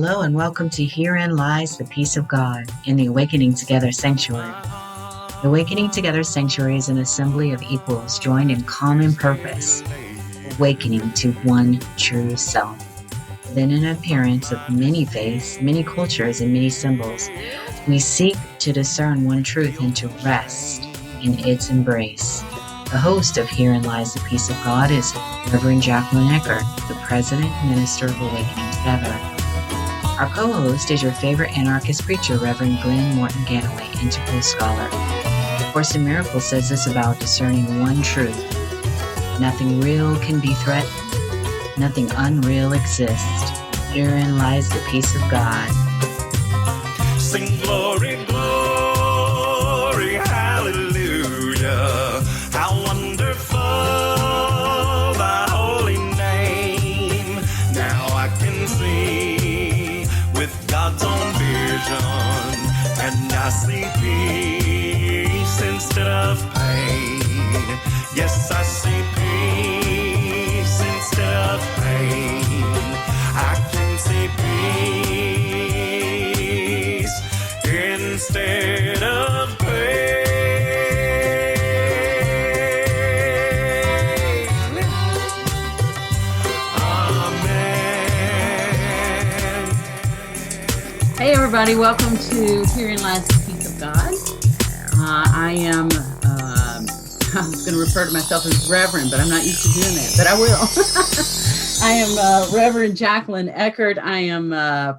Hello and welcome to Herein Lies the Peace of God in the Awakening Together Sanctuary. The Awakening Together Sanctuary is an assembly of equals joined in common purpose, awakening to one true self. Within an appearance of many faiths, many cultures, and many symbols, we seek to discern one truth and to rest in its embrace. The host of Herein Lies the Peace of God is Reverend Jacquelyn and Eckert, the President and Minister of Awakening Together. Our co-host is your favorite anarchist preacher, Reverend Glen Ganaway, integral scholar. A Course in Miracles says this about discerning one truth. Nothing real can be threatened. Nothing unreal exists. Herein lies the peace of God. Sing glory, glory, hallelujah. How wonderful thy holy name. Now I can see with God's own vision, and I see peace instead of pain. Yes, I see peace instead of pain. I can see peace instead of pain. Amen. Hey everybody, welcome to Herein Lies the Peace of God. I was going to refer to myself as Reverend, but I'm not used to doing that, but I will. I am Reverend Jacquelyn Eckert. I am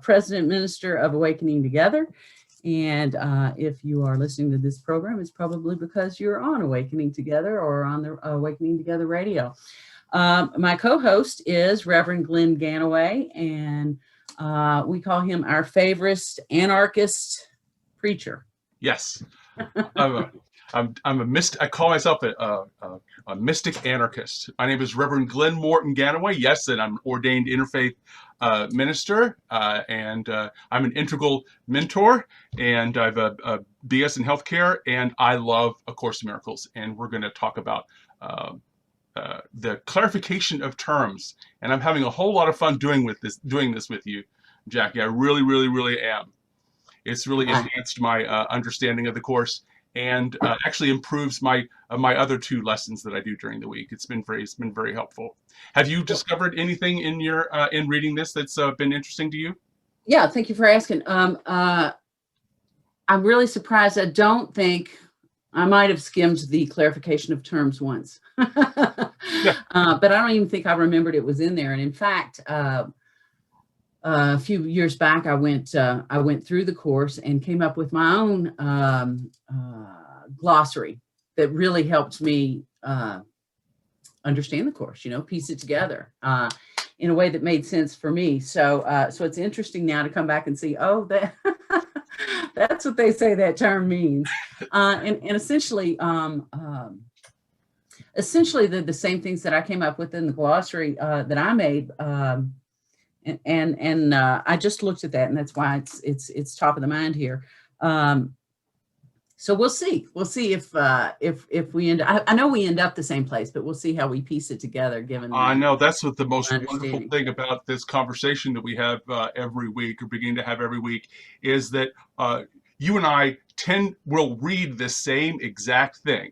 President Minister of Awakening Together. And if you are listening to this program, it's probably because you're on Awakening Together or on the Awakening Together radio. My co-host is Reverend Glen Ganaway, and we call him our favorite anarchist preacher. Yes. I'm a mystic. I call myself a mystic anarchist. My name is Reverend Glen Ganaway. Yes, and I'm ordained interfaith minister, and I'm an integral mentor, and I have a BS in healthcare, and I love A Course in Miracles. And we're going to talk about the clarification of terms. And I'm having a whole lot of fun doing this with you, Jackie. I really, really, really am. It's really enhanced my understanding of the course, and actually improves my other two lessons that I do during the week. It's been very helpful. Have you discovered anything in your in reading this that's been interesting to you? Yeah, thank you for asking. I'm really surprised. I don't think I might have skimmed the clarification of terms once, but I don't even think I remembered it was in there. And in fact, a few years back, I went through the course and came up with my own glossary that really helped me understand the course, piece it together in a way that made sense for me. So it's interesting now to come back and see, that that's what they say that term means. And essentially, the same things that I came up with in the glossary that I made. And I just looked at that, and that's why it's top of the mind here. So we'll see if we end. I know we end up the same place, but we'll see how we piece it together. Given I know that's what the most wonderful thing about this conversation that we have every week, or beginning to have every week, is that you and I will read the same exact thing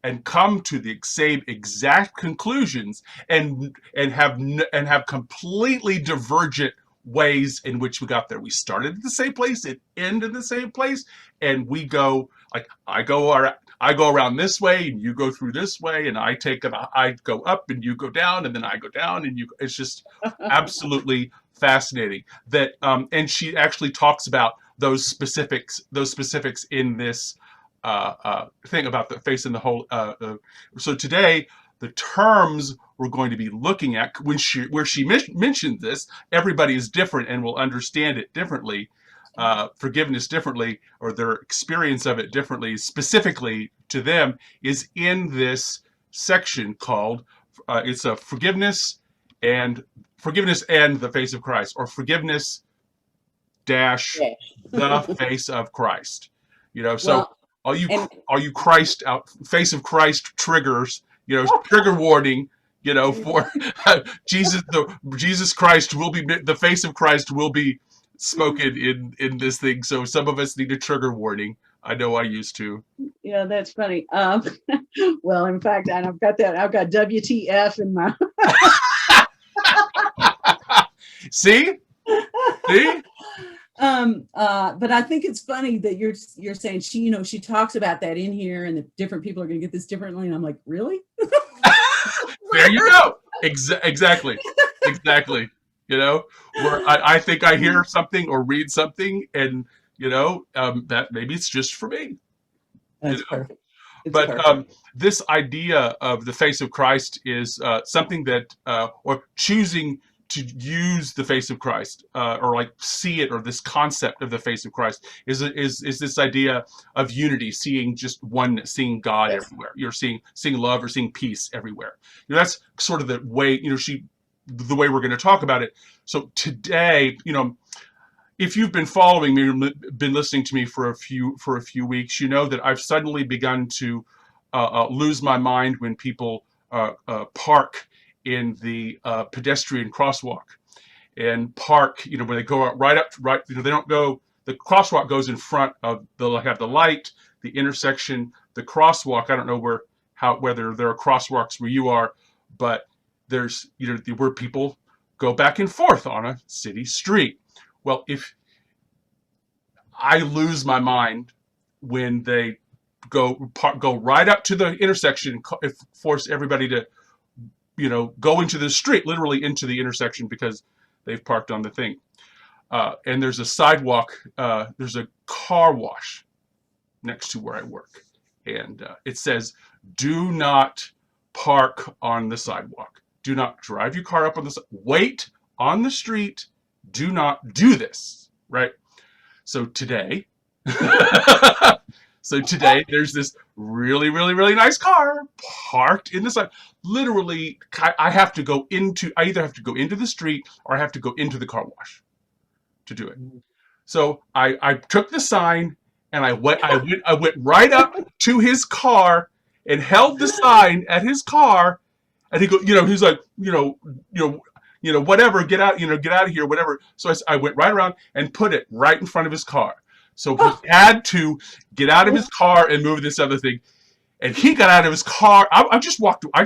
and come to the same exact conclusions, and have completely divergent ways in which we got there. We started at the same place, it ended the same place, and we go like I go around this way, and you go through this way, and I go up, and you go down, and then I go down, and you. It's just absolutely fascinating that. And she actually talks about those specifics in this. Thing about the face and the whole. So today, the terms we're going to be looking at, where she mentioned this, everybody is different and will understand it differently, forgiveness differently, or their experience of it differently, specifically to them, is in this section called it's a forgiveness and the face of Christ, or forgiveness dash the face of Christ. All you Christ out face of Christ triggers, trigger warning, for Jesus Christ will be, the face of Christ will be spoken in this thing. So some of us need a trigger warning. I know I used to. Yeah, that's funny. Well, in fact, and I've got WTF in my. See? But I think it's funny that you're saying she talks about that in here, and that different people are going to get this differently, and I'm like, really? There you go. Exactly. Where I think I hear something or read something, and that maybe it's just for me. That's perfect. But perfect. This idea of the face of Christ is something that, or choosing to use the face of Christ, or like see it, or this concept of the face of Christ is this idea of unity, seeing just oneness, seeing God everywhere. You're seeing love or seeing peace everywhere. That's sort of the way the way we're going to talk about it. So today, if you've been following me or been listening to me for a few weeks, you know that I've suddenly begun to lose my mind when people park in the pedestrian crosswalk, and park, when they go out right, they don't go. The crosswalk goes in front of. They'll have the light, the intersection, the crosswalk. I don't know whether there are crosswalks where you are, but there's where people go back and forth on a city street. Well, if I lose my mind when they go right up to the intersection and force everybody to, go into the street, literally into the intersection because they've parked on the thing. And there's a sidewalk, there's a car wash next to where I work. And it says, do not park on the sidewalk. Do not drive your car up on the sidewalk. Wait on the street. Do not do this, right? So today, there's this really, really, really nice car parked in the side. Literally, I either have to go into the street or I have to go into the car wash to do it. So I took the sign and I went right up to his car and held the sign at his car, and he's like, whatever, get out of here, whatever. So I went right around and put it right in front of his car. So he had to get out of his car and move this other thing. And he got out of his car. I just walked. I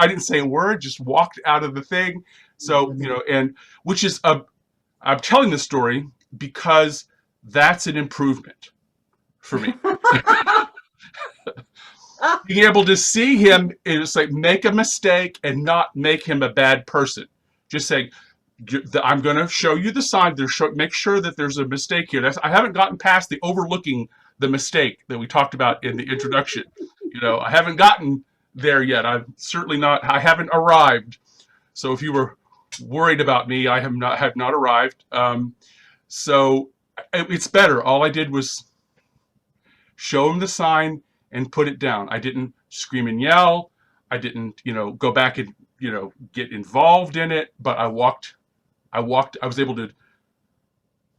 didn't say a word. Just walked out of the thing. So and which is I'm telling this story because that's an improvement for me. Being able to see him is like make a mistake and not make him a bad person. Just saying, I'm going to show you the sign. Make sure that there's a mistake here. I haven't gotten past the overlooking the mistake that we talked about in the introduction. I haven't gotten there yet. I haven't arrived. So if you were worried about me, I have not arrived. So it's better. All I did was show him the sign and put it down. I didn't scream and yell. I didn't, go back and, get involved in it, but I was able to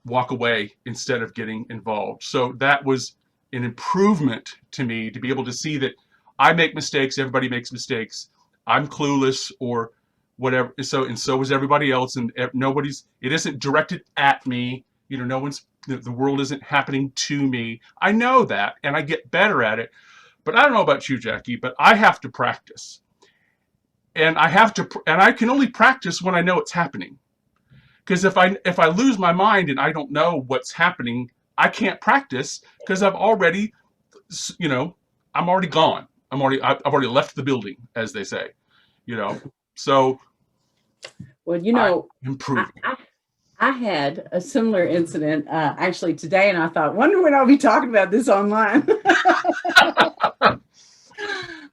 walk away instead of getting involved. So that was an improvement to me, to be able to see that I make mistakes. Everybody makes mistakes. I'm clueless or whatever. So was everybody else, and it isn't directed at me. The world isn't happening to me. I know that, and I get better at it. But I don't know about you, Jackie, but I have to practice. And I can only practice when I know it's happening. Because if I lose my mind and I don't know what's happening, I can't practice because I've already, I'm already gone. I've already left the building, as they say, So, well, improving. I had a similar incident actually today, and I thought, wonder when I'll be talking about this online.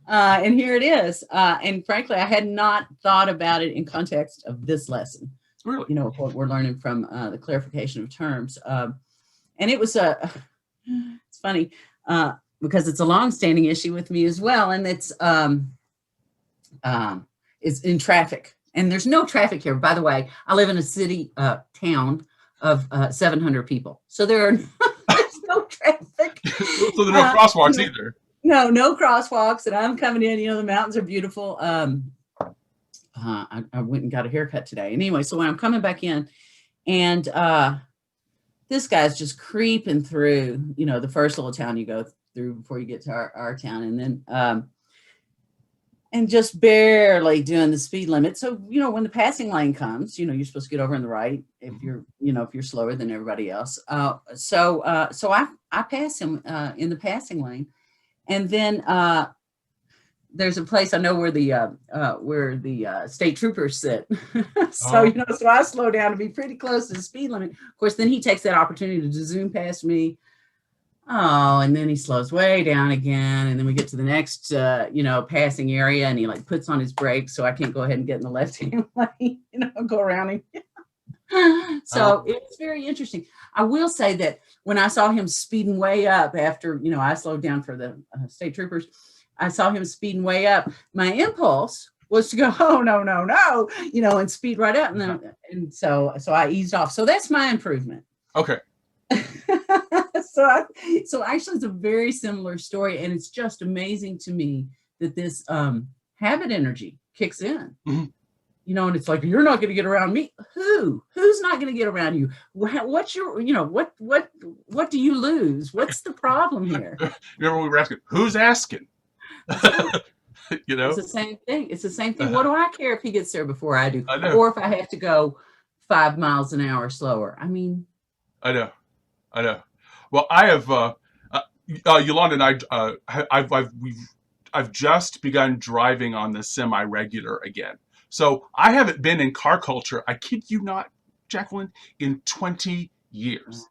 And here it is. And frankly, I had not thought about it in context of this lesson. Really? What we're learning from the clarification of terms. And it was it's funny because it's a long-standing issue with me as well. And it's in traffic. And there's no traffic here. By the way, I live in a city, town of 700 people. So there's no traffic. So there are no crosswalks either. No crosswalks. And I'm coming in, the mountains are beautiful. I went and got a haircut today. And anyway, so when I'm coming back in and this guy's just creeping through, the first little town you go through before you get to our town. And then, and just barely doing the speed limit. So, when the passing lane comes, you're supposed to get over on the right if you're slower than everybody else. So I pass him in the passing lane. And then there's a place I know where the state troopers sit. So, so I slow down to be pretty close to the speed limit. Of course, then he takes that opportunity to zoom past me. Oh, and then he slows way down again. And then we get to the next, passing area, and he like puts on his brakes so I can't go ahead and get in the left-hand lane, go around him. So it was very interesting. I will say that when I saw him speeding way up after, I slowed down for the state troopers, I saw him speeding way up. My impulse was to go, oh, no, and speed right up. And so I eased off. So that's my improvement. Okay. So actually it's a very similar story, and it's just amazing to me that this habit energy kicks in. Mm-hmm. And it's like, you're not going to get around me. Who's not going to get around you? What's your, what do you lose? What's the problem here? Remember we were asking, who's asking? It's the same thing. It's the same thing. What do I care if he gets there before I do? Or if I have to go 5 miles an hour slower? I mean, I know. Well, I have, Yolanda and I've just begun driving on the semi-regular again. So I haven't been in car culture, I kid you not, Jacquelyn, in 20 years.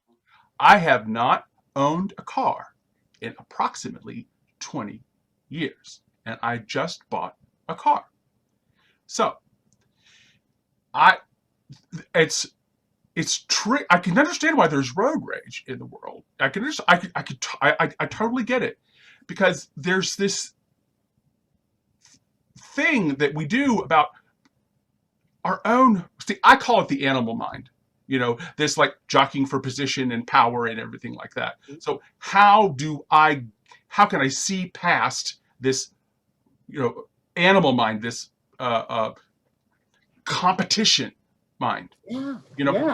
I have not owned a car in approximately 20 years. And I just bought a car. So it's true. I can understand why there's road rage in the world. I totally get it, because there's this thing that we do about our own. See, I call it the animal mind. This like jockeying for position and power and everything like that. So how can I see past this, animal mind, this competition mind? Yeah.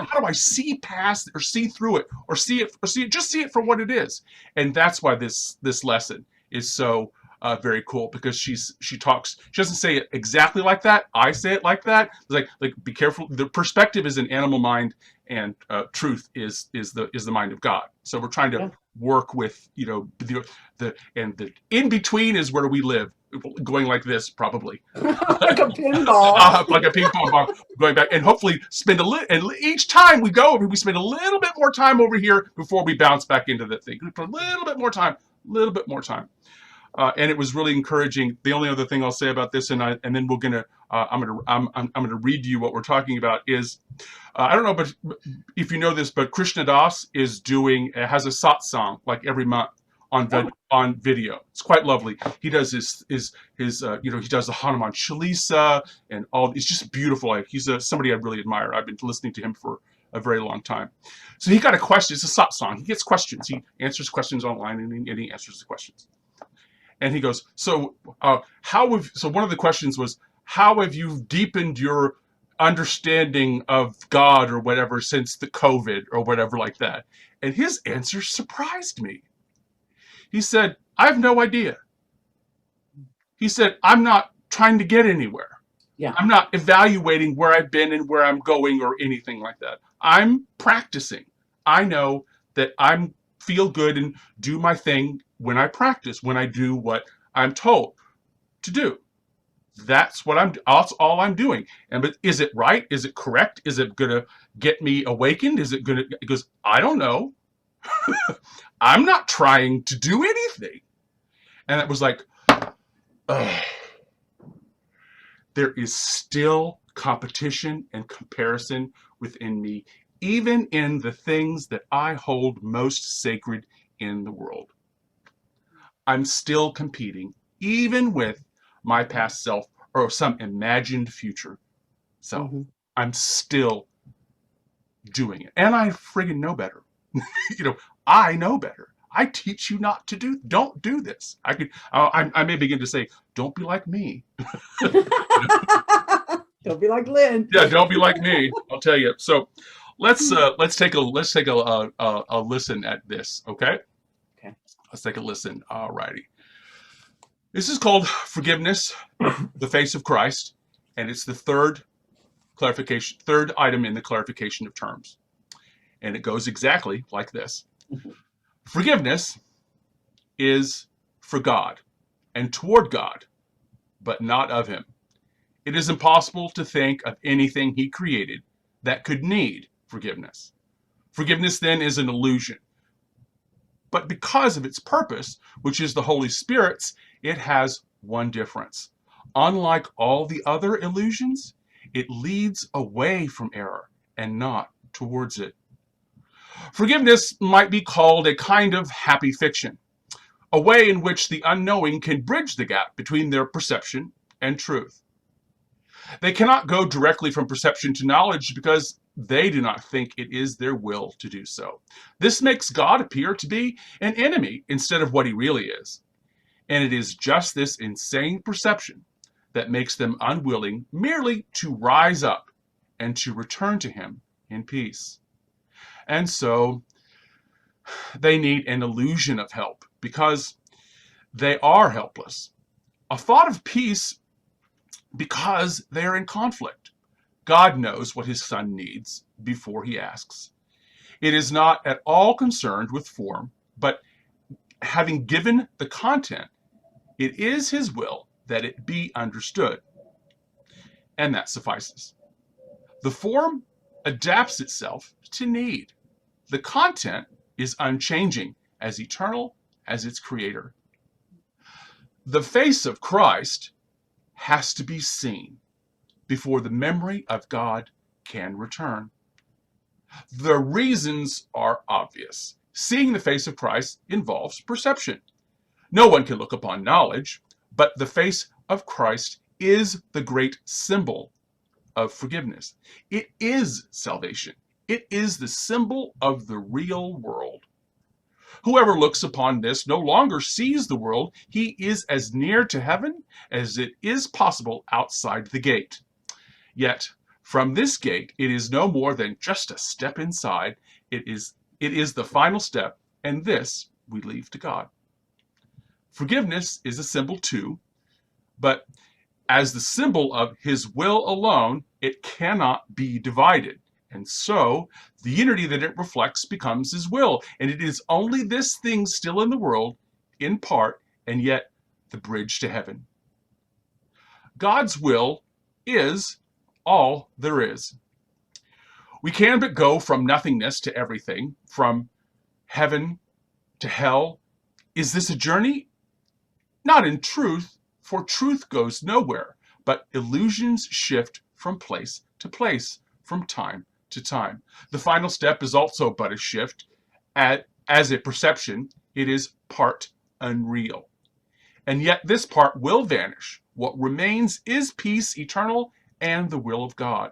How do I see past or see through it or see it for what it is? And that's why this lesson is so very cool, because she doesn't say it exactly like that. I say it like that. It's like be careful. The perspective is an animal mind, and truth is the mind of God. So we're trying to work with the in between is where we live, going like this probably. Like a pinball. Like a ping pong ball, going back, and hopefully and each time we go over, we spend a little bit more time over here before we bounce back into the thing. A little bit more time. And it was really encouraging. The only other thing I'll say about this, and then we're gonna, I'm gonna read you what we're talking about. Is I don't know, but if you know this, but Krishna Das has a satsang like every month on video. It's quite lovely. He does his he does the Hanuman Chalisa and all. It's just beautiful. He's somebody I really admire. I've been listening to him for a very long time. So he got a question. It's a satsang. He gets questions. He answers questions online, and he answers the questions. And he goes, so one of the questions was, how have you deepened your understanding of God or whatever since the COVID or whatever like that? And his answer surprised me. He said, I have no idea. He said, I'm not trying to get anywhere. Yeah. I'm not evaluating where I've been and where I'm going or anything like that. I'm practicing. I know that I'm feel good and do my thing when I practice, when I do what I'm told to do. That's all I'm doing. But is it right? Is it correct? Is it going to get me awakened? He goes, I don't know. I'm not trying to do anything. And it was like, there is still competition and comparison within me, even in the things that I hold most sacred in the world. I'm still competing, even with my past self or some imagined future self. Mm-hmm. I'm still doing it. And I friggin' know better. I know better. I teach you not to don't do this. I may begin to say, don't be like me. Don't be like Glen. Yeah, don't be like me. I'll tell you. So let's take a listen at this. Okay. Okay. Let's take a listen. All righty. This is called Forgiveness, the Face of Christ, and it's the third item in the clarification of terms. And it goes exactly like this. Forgiveness is for God and toward God, but not of him. It is impossible to think of anything he created that could need forgiveness. Forgiveness then is an illusion. But because of its purpose, which is the Holy Spirit's, it has one difference. Unlike all the other illusions, it leads away from error and not towards it. Forgiveness might be called a kind of happy fiction, a way in which the unknowing can bridge the gap between their perception and truth. They cannot go directly from perception to knowledge because they do not think it is their will to do so. This makes God appear to be an enemy instead of what he really is. And it is just this insane perception that makes them unwilling merely to rise up and to return to him in peace. And so they need an illusion of help because they are helpless. A thought of peace because they are in conflict. God knows what his son needs before he asks. It is not at all concerned with form, but having given the content, it is his will that it be understood. And that suffices. The form adapts itself to need. The content is unchanging, as eternal as its creator. The face of Christ has to be seen before the memory of God can return. The reasons are obvious. Seeing the face of Christ involves perception. No one can look upon knowledge, but the face of Christ is the great symbol of forgiveness. It is salvation. It is the symbol of the real world. Whoever looks upon this no longer sees the world. He is as near to heaven as it is possible outside the gate. Yet, from this gate, it is no more than just a step inside. It is the final step, and this we leave to God. Forgiveness is a symbol too, but as the symbol of his will alone, it cannot be divided. And so, the unity that it reflects becomes his will. And it is only this thing still in the world, in part, and yet the bridge to heaven. God's will is all there is. We can but go from nothingness to everything, from heaven to hell. Is this a journey? Not in truth, for truth goes nowhere, but illusions shift from place to place, from time to time. The final step is also but a shift. As a perception, it is part unreal. And yet this part will vanish. What remains is peace eternal and the will of God.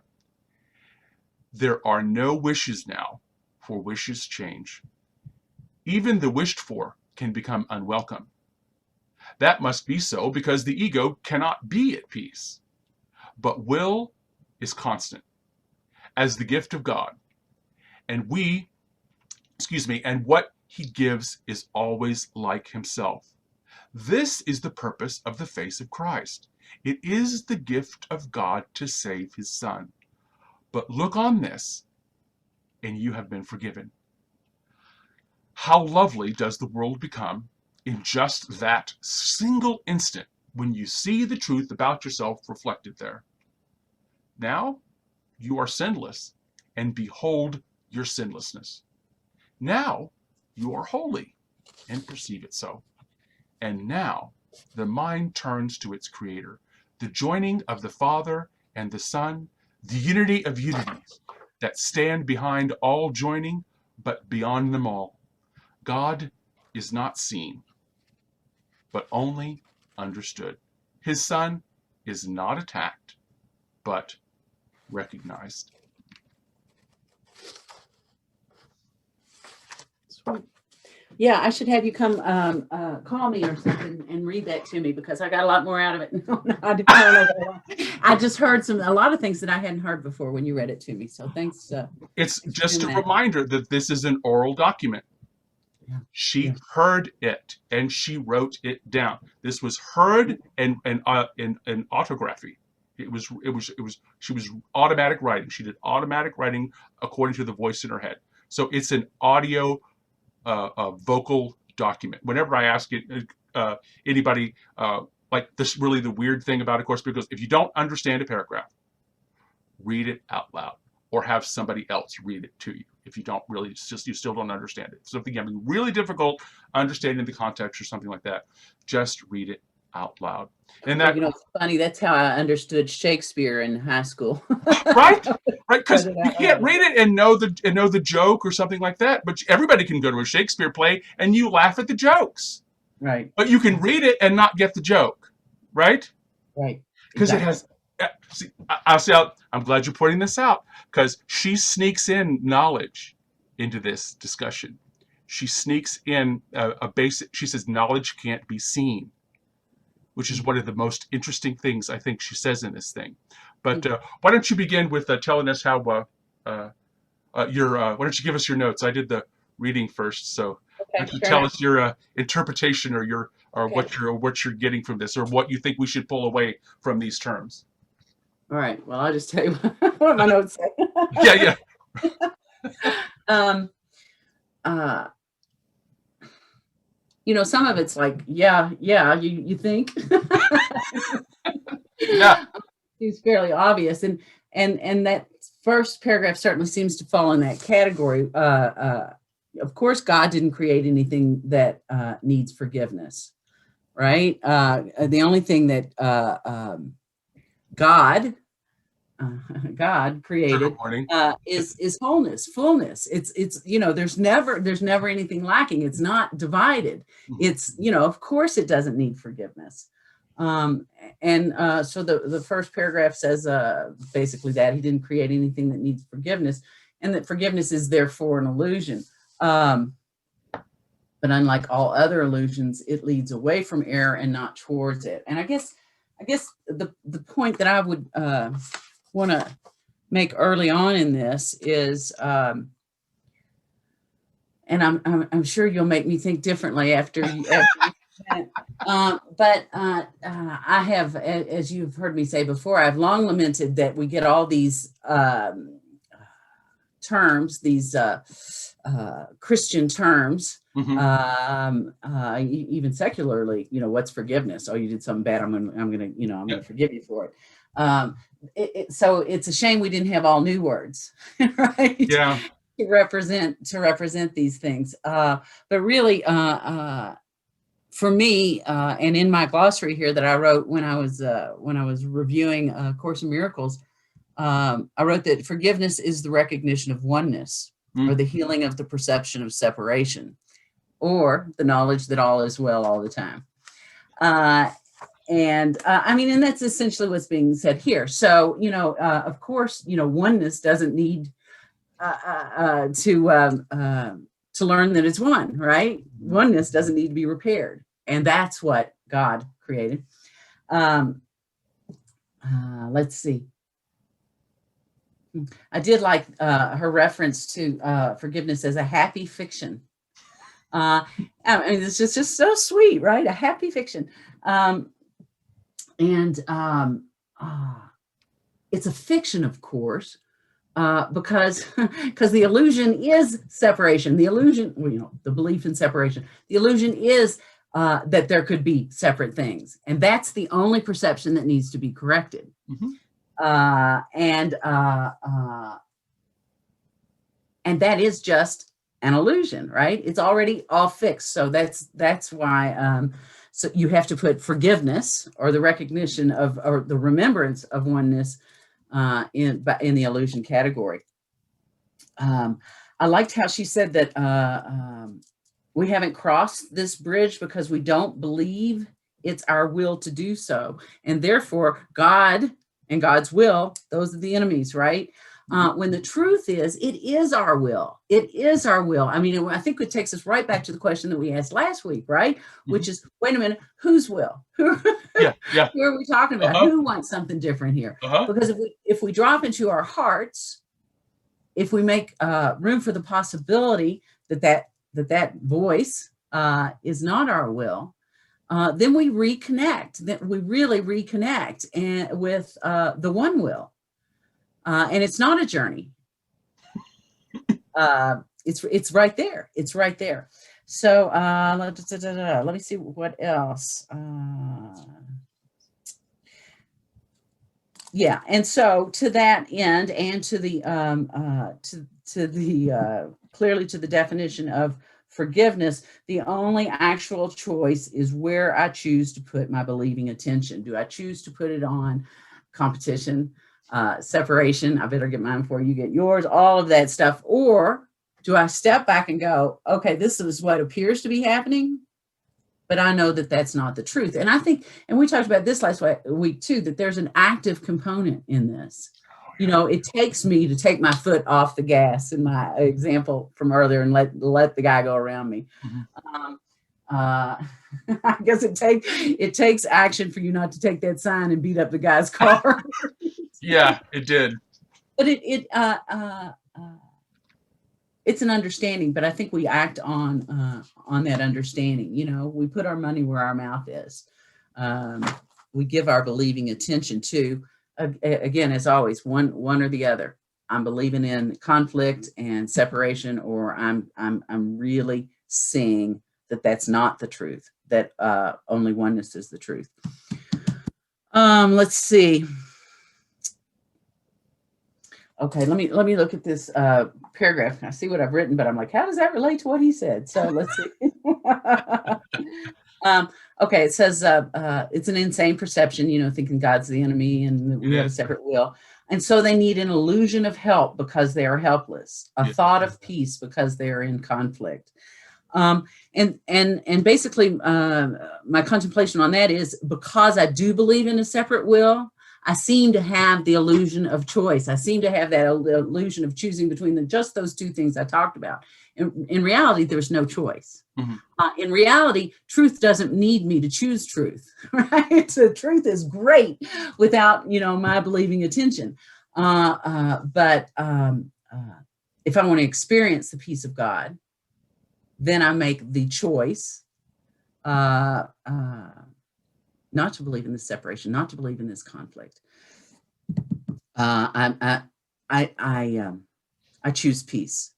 There are no wishes now, for wishes change. Even the wished for can become unwelcome. That must be so because the ego cannot be at peace. But will is constant as the gift of God. And what he gives is always like himself. This is the purpose of the face of Christ. It is the gift of God to save his son. But look on this, and you have been forgiven. How lovely does the world become in just that single instant when you see the truth about yourself reflected there. Now you are sinless, and behold your sinlessness. Now you are holy, and perceive it so. And now the mind turns to its creator, the joining of the Father and the Son, the unity of unities that stand behind all joining, but beyond them all. God is not seen, but only understood. His Son is not attacked, but recognized. Sweet. Yeah, I should have you come call me or something and read that to me because I got a lot more out of it. I don't know I just heard a lot of things that I hadn't heard before when you read it to me. So thanks. It's thanks just a that. reminder that this is an oral document. Yeah. She heard it and she wrote it down. This was heard and in autography. It was she was automatic writing. She did automatic writing according to the voice in her head. So it's an audio vocal document. Whenever I ask anybody, like this, really the weird thing about it, of course, because if you don't understand a paragraph, read it out loud or have somebody else read it to you. If you don't really, it's just you still don't understand it. Something having really difficult understanding the context or something like that, just read it out loud. And that, it's funny. That's how I understood Shakespeare in high school. right, because you can't read it and know the joke or something like that. But everybody can go to a Shakespeare play and you laugh at the jokes, right? But you can read it and not get the joke, right? Right. Because it has. See, I'm glad you're pointing this out because she sneaks in knowledge into this discussion. She sneaks in a basic. She says knowledge can't be seen, which is one of the most interesting things I think she says in this thing. But why don't you begin with telling us how why don't you give us your notes? I did the reading first, so why don't you tell us your interpretation or what you're getting from this, or what you think we should pull away from these terms. All right. Well, I'll just tell you what my notes say. Yeah. Some of it's like, you think. Yeah. Seems fairly obvious. And that first paragraph certainly seems to fall in that category. Of course, God didn't create anything that needs forgiveness, right? The only thing that God created is wholeness, fullness. It's there's never anything lacking. It's not divided. It's of course it doesn't need forgiveness. So the first paragraph says basically that he didn't create anything that needs forgiveness, and that forgiveness is therefore an illusion. But unlike all other illusions, it leads away from error and not towards it. And I guess the point that I would want to make early on in this is, and I'm sure you'll make me think differently after you but I have, as you've heard me say before, I've long lamented that we get all these terms, these Christian terms, even secularly, what's forgiveness? Oh, you did something bad. I'm gonna forgive you for it. So it's a shame we didn't have all new words, right? Yeah. To represent these things. But really, for me, and in my glossary here that I wrote when I was reviewing Course in Miracles, I wrote that forgiveness is the recognition of oneness, or the healing of the perception of separation, or the knowledge that all is well all the time. And that's essentially what's being said here. So, of course, oneness doesn't need to learn that it's one, right? Oneness doesn't need to be repaired. And that's what God created. Let's see. I did like her reference to forgiveness as a happy fiction. It's just so sweet, right? A happy fiction. It's a fiction, of course, because the illusion is separation. The illusion, the belief in separation. The illusion is that there could be separate things, and that's the only perception that needs to be corrected. And that is just an illusion, right? It's already all fixed. So that's why. So you have to put forgiveness, or the recognition of, or the remembrance of oneness, in the illusion category. I liked how she said that we haven't crossed this bridge because we don't believe it's our will to do so, and therefore God and God's will, those are the enemies, right? When the truth is, it is our will. It is our will. I mean, I think it takes us right back to the question that we asked last week, right? Which is, wait a minute, whose will? Who are we talking about? Who wants something different here? Because if we drop into our hearts, if we make room for the possibility that voice is not our will, then we reconnect. That we really reconnect and with the one will. And it's not a journey. It's right there. It's right there. So let me see what else. Yeah, and so to that end, and to the clearly to the definition of forgiveness, the only actual choice is where I choose to put my believing attention. Do I choose to put it on competition, separation? I better get mine before you get yours, all of that stuff. Or do I step back and go, okay, this is what appears to be happening, but I know that that's not the truth. And I think, and we talked about this last week too, that there's an active component in this. You know, it takes me to take my foot off the gas in my example from earlier and let the guy go around me. I guess it takes action for you not to take that sign and beat up the guy's car. Yeah, it did. But it's an understanding, but I think we act on that understanding. You know, we put our money where our mouth is. We give our believing attention to, again, as always, one or the other. I'm believing in conflict and separation, or I'm really seeing that that's not the truth, that only oneness is the truth. Let's see. Okay, let me look at this paragraph. I see what I've written, but I'm like, how does that relate to what he said? So let's see. Okay, it says it's an insane perception, you know, thinking God's the enemy and we have a separate will. And so they need an illusion of help because they are helpless, a thought of peace because they are in conflict. And basically my contemplation on that is, because I do believe in a separate will, I seem to have the illusion of choice. I seem to have that illusion of choosing between just those two things I talked about. In reality, there's no choice. In reality, truth doesn't need me to choose truth, right? So truth is great without, you know, my believing attention. But if I want to experience the peace of God, then I make the choice not to believe in this separation, not to believe in this conflict. I choose peace.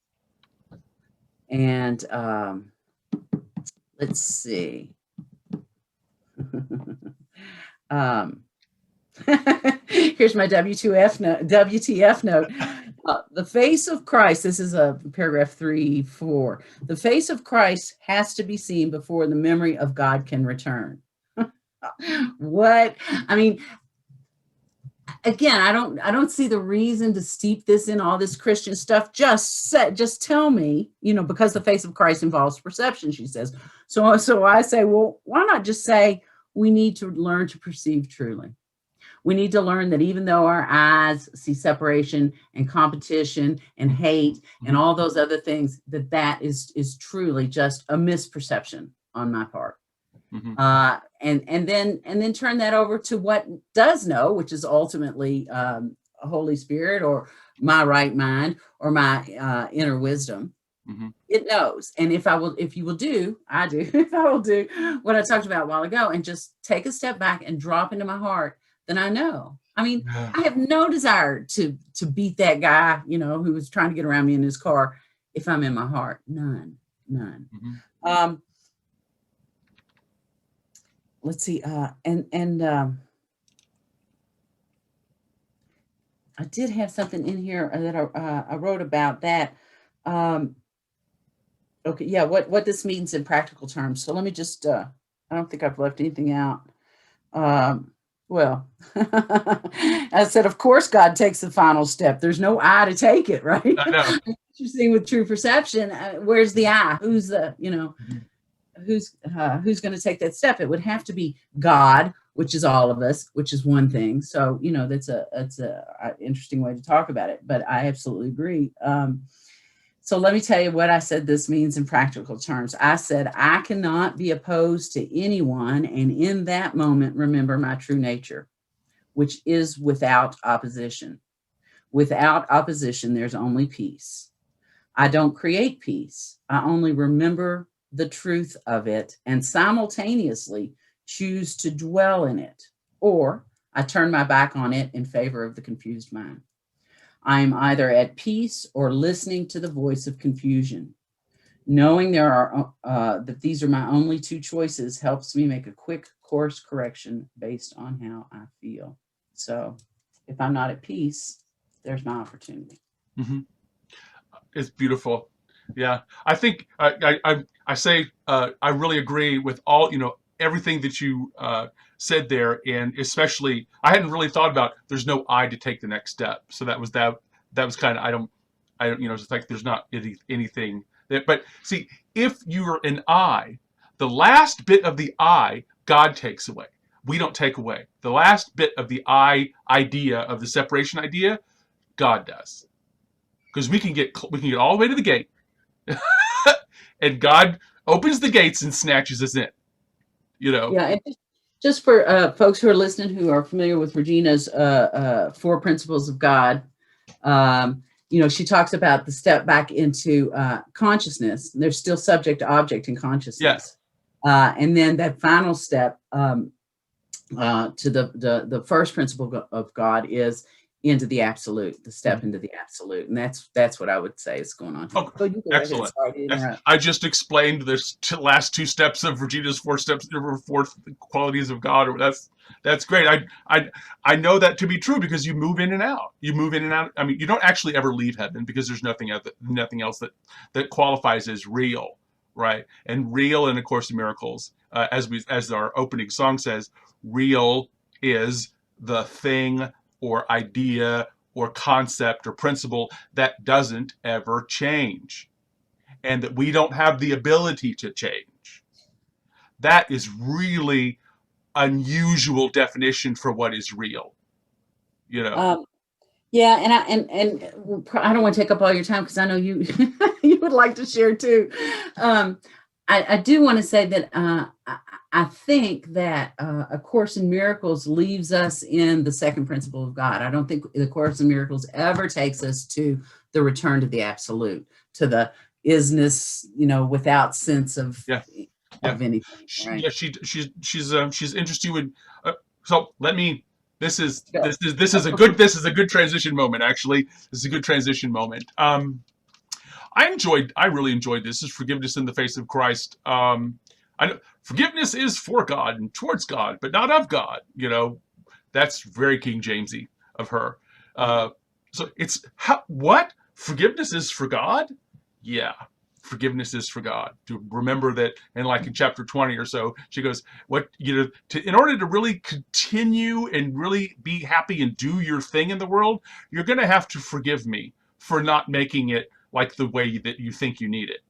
And let's see. Here's my WTF note. The face of Christ, this is paragraph 3-4. The face of Christ has to be seen before the memory of God can return. What? I mean, again, I don't see the reason to steep this in all this Christian stuff. Just tell me, you know, because the face of Christ involves perception, she says. So I say, well, why not just say we need to learn to perceive truly? We need to learn that even though our eyes see separation and competition and hate and all those other things, that is truly just a misperception on my part. And then turn that over to what does know, which is ultimately Holy Spirit or my right mind or my inner wisdom. It knows. And if I will do what I talked about a while ago and just take a step back and drop into my heart, then I know. I mean, I have no desire to beat that guy, you know, who was trying to get around me in his car. If I'm in my heart, none. Let's see. I did have something in here that I wrote about that. Okay. Yeah. What this means in practical terms. So let me just, I don't think I've left anything out. Well, I said, of course, God takes the final step. There's no I to take it, right? I know. Interesting with true perception. Where's the I? Who's the, you know, who's going to take that step? It would have to be God which is all of us, which is one thing. So, that's a interesting way to talk about it, but I absolutely agree. So let me tell you what I said this means in practical terms. I said, I cannot be opposed to anyone, and in that moment, remember my true nature, which is without opposition. Without opposition, there's only peace. I don't create peace. I only remember the truth of it and simultaneously choose to dwell in it, or I turn my back on it in favor of the confused mind. I am either at peace or listening to the voice of confusion. Knowing that these are my only two choices helps me make a quick course correction based on how I feel. So if I'm not at peace, there's my opportunity. Mm-hmm. It's beautiful. Yeah, I think I say I really agree with all everything that you said there, and especially I hadn't really thought about there's no I to take the next step. So that was kind of I don't it's like there's not anything that. But see, if you're an I, the last bit of the I God takes away. We don't take away the last bit of the I idea of the separation idea. God does, because we can get all the way to the gate, and God opens the gates and snatches us in. Yeah, and just for folks who are listening who are familiar with Regina's 4 principles of God, she talks about the step back into consciousness. There's still subject to object in consciousness. Yes. And then that final step to the first principle of God is into the absolute, the step into the absolute. And that's what I would say is going on here. Oh, excellent. I just explained this last 2 steps of Regina's 4 qualities of God. That's great. I know that to be true because you move in and out. I mean, you don't actually ever leave heaven because there's nothing else that qualifies as real, right? And real in A Course in Miracles, as our opening song says, real is the thing or idea or concept or principle that doesn't ever change, and that we don't have the ability to change. That is really unusual definition for what is real. Yeah, and I don't want to take up all your time because I know you you would like to share too. I do want to say that I think that A Course in Miracles leaves us in the second principle of God. I don't think the Course in Miracles ever takes us to the return to the absolute, to the isness, without sense of anything. Right? Yeah, she's interested in. So let me. This is a good transition moment. Actually, this is a good transition moment. I really enjoyed this. This is forgiveness in the face of Christ. Forgiveness is for God and towards God, but not of God. That's very King Jamesy of her. So it's what forgiveness is for God. Yeah, forgiveness is for God. To remember that, and like in chapter 20 or so, she goes, in order to really continue and really be happy and do your thing in the world, you're going to have to forgive me for not making it like the way that you think you need it.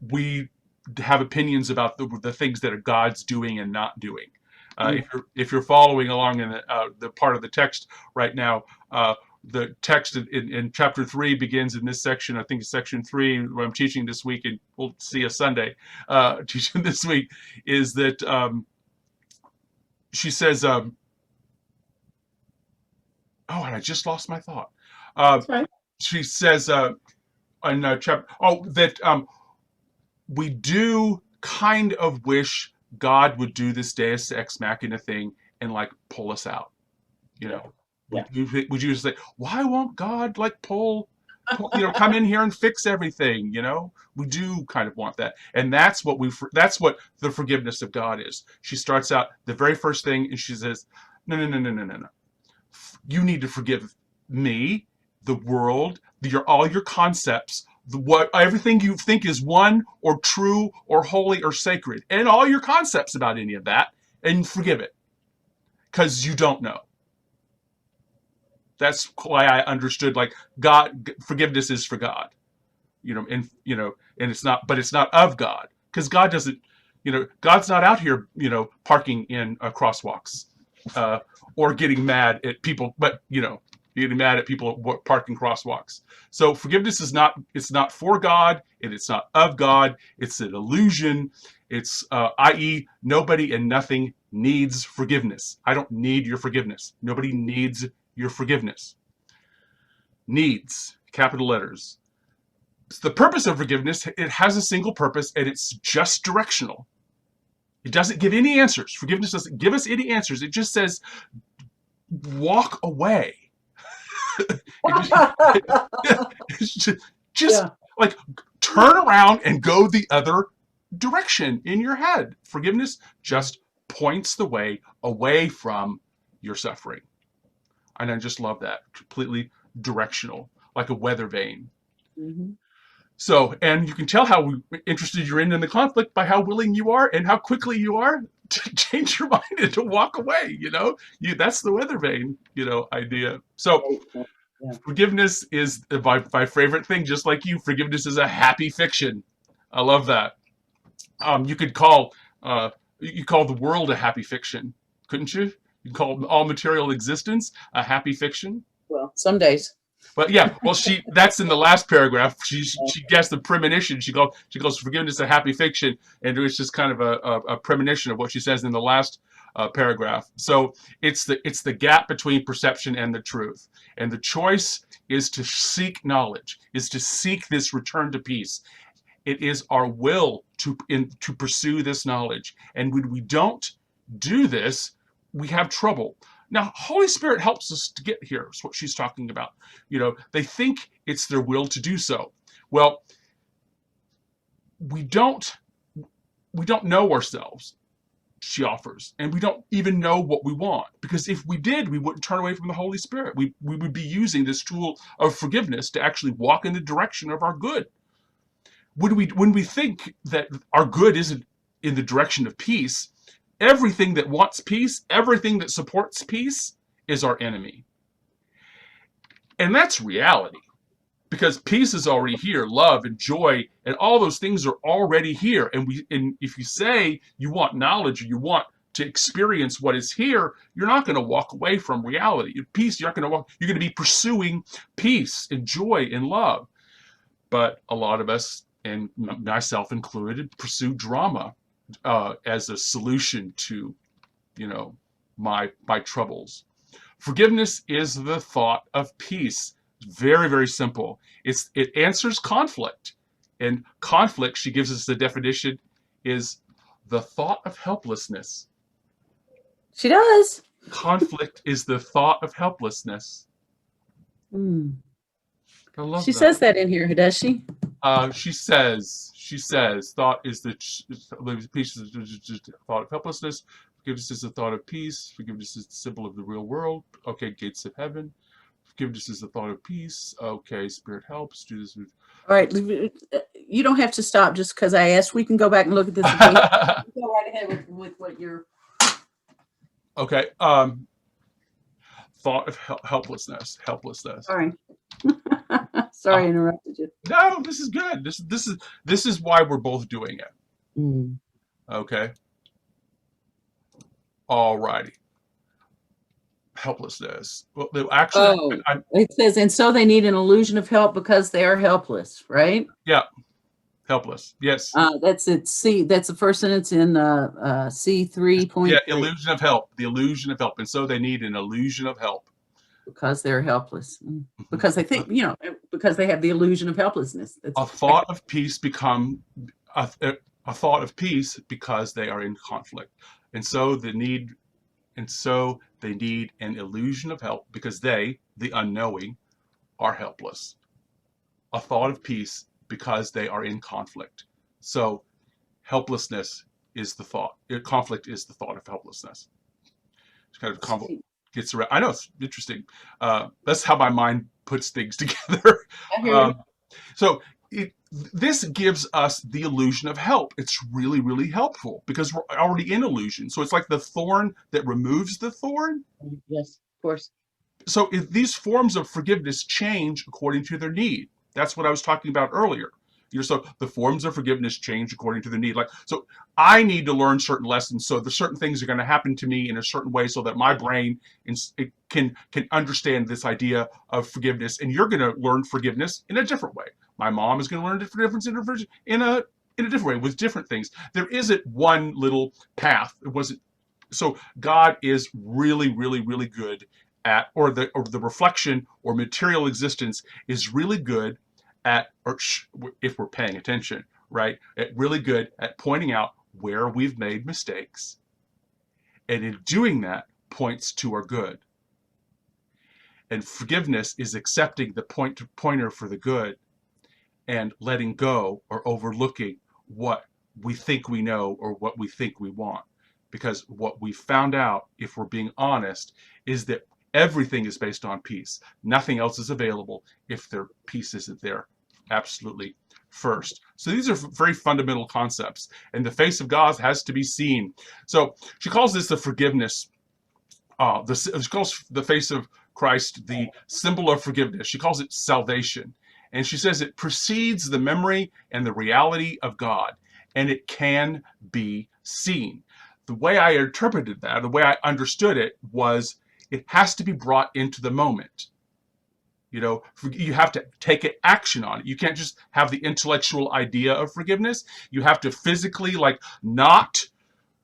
We have opinions about the things that are God's doing and not doing. If you're following along in the part of the text right now, the text in chapter 3 begins in this section. I think it's section 3 where I'm teaching this week, and we'll see a Sunday teaching this week, is that she says, and I just lost my thought. Right. She says in chapter, that we do kind of wish God would do this Deus Ex Machina thing and like pull us out, Yeah. Would you just say, why won't God like pull come in here and fix everything? We do kind of want that, and that's what the forgiveness of God is. She starts out the very first thing, and she says, no. You need to forgive me, the world, all your concepts, everything you think is one or true or holy or sacred, and all your concepts about any of that, and forgive it, because you don't know. That's why I understood like God, forgiveness is for God, and it's not of God, because God doesn't. God's not out here, parking in crosswalks, or getting mad at people, but getting mad at people parking crosswalks. So forgiveness it's not for God, and it's not of God. It's an illusion. It's i.e. nobody and nothing needs forgiveness. I don't need your forgiveness. Nobody needs your forgiveness. Needs, capital letters. The purpose of forgiveness, it has a single purpose, and it's just directional. It doesn't give any answers. Forgiveness doesn't give us any answers. It just says, walk away. just like turn around and go the other direction in your head. Forgiveness just points the way away from your suffering. And I just love that. Completely directional, like a weather vane. Mm-hmm. So, and you can tell how interested you're in the conflict by how willing you are and how quickly you are to change your mind and to walk away. That's the weather vane, idea. So forgiveness is my favorite thing. Just like you, forgiveness is a happy fiction. I love that. You could call the world a happy fiction, couldn't you? You could call all material existence a happy fiction. Well, some days. But yeah, well, that's in the last paragraph. She gets the premonition. She goes forgiveness a happy fiction, and it's just kind of a premonition of what she says in the last paragraph. So it's the gap between perception and the truth, and the choice is to seek knowledge, is to seek this return to peace. It is our will to pursue this knowledge, and when we don't do this, we have trouble. Now, Holy Spirit helps us to get here. Is what she's talking about. They think it's their will to do so. Well, we don't know ourselves, she offers, and we don't even know what we want. Because if we did, we wouldn't turn away from the Holy Spirit. We would be using this tool of forgiveness to actually walk in the direction of our good. When we think that our good isn't in the direction of peace, everything that wants peace, everything that supports peace is our enemy. And that's reality, because peace is already here. Love and joy and all those things are already here. And if you say you want knowledge or you want to experience what is here, you're not going to walk away from reality. Peace, you're going to be pursuing peace and joy and love. But a lot of us, and myself included, pursue drama as a solution to, my troubles. Forgiveness is the thought of peace. It's very, very simple. It answers conflict, and conflict, she gives us the definition, is the thought of helplessness. She does. Conflict is the thought of helplessness. Mm. I love she that. says that in here, does she? She says, thought is the peace is the thought of helplessness. Forgiveness is the thought of peace. Forgiveness is the symbol of the real world. Okay, gates of heaven. Forgiveness is the thought of peace. Okay, Spirit helps. Do this. All right, you don't have to stop just because I asked. We can go back and look at this again. Go right ahead with what you're. Okay. Thought of helplessness. Sorry. Sorry, I interrupted you. No, this is good. This is why we're both doing it. Mm. Okay. All righty. Helplessness. Well, actually, it says, and so they need an illusion of help because they are helpless, right? Yeah. Helpless. Yes. That's it. C. That's the first sentence in C3. Yeah. Illusion of help. The illusion of help, and so they need an illusion of help because they're helpless. Because they think, because they have the illusion of helplessness. A thought of peace become a thought of peace because they are in conflict, and so they need an illusion of help because they, the unknowing, are helpless. A thought of peace because they are in conflict. So helplessness is the thought. Conflict is the thought of helplessness. It's kind of gets around. I know, it's interesting. That's how my mind puts things together. This gives us the illusion of help. It's really, really helpful because we're already in illusion. So it's like the thorn that removes the thorn. Yes, of course. So these forms of forgiveness change according to their need. That's what I was talking about earlier. So the forms of forgiveness change according to the need. Like, so I need to learn certain lessons. So the certain things are going to happen to me in a certain way so that my brain can understand this idea of forgiveness. And you're going to learn forgiveness in a different way. My mom is going to learn forgiveness in a different way with different things. There isn't one little path. It wasn't. So God is really, really, really good at, or the reflection or material existence is really good at, or if we're paying attention, right? Really good at pointing out where we've made mistakes. And in doing that, points to our good. And forgiveness is accepting the pointer for the good and letting go or overlooking what we think we know or what we think we want. Because what we found out, if we're being honest, is that everything is based on peace. Nothing else is available if their peace isn't there. Absolutely first. So these are very fundamental concepts. And the face of God has to be seen. So she calls this the forgiveness. She calls the face of Christ the symbol of forgiveness. She calls it salvation. And she says it precedes the memory and the reality of God. And it can be seen. The way I interpreted that, the way I understood it, was it has to be brought into the moment. You have to take action on it. You can't just have the intellectual idea of forgiveness. You have to physically, not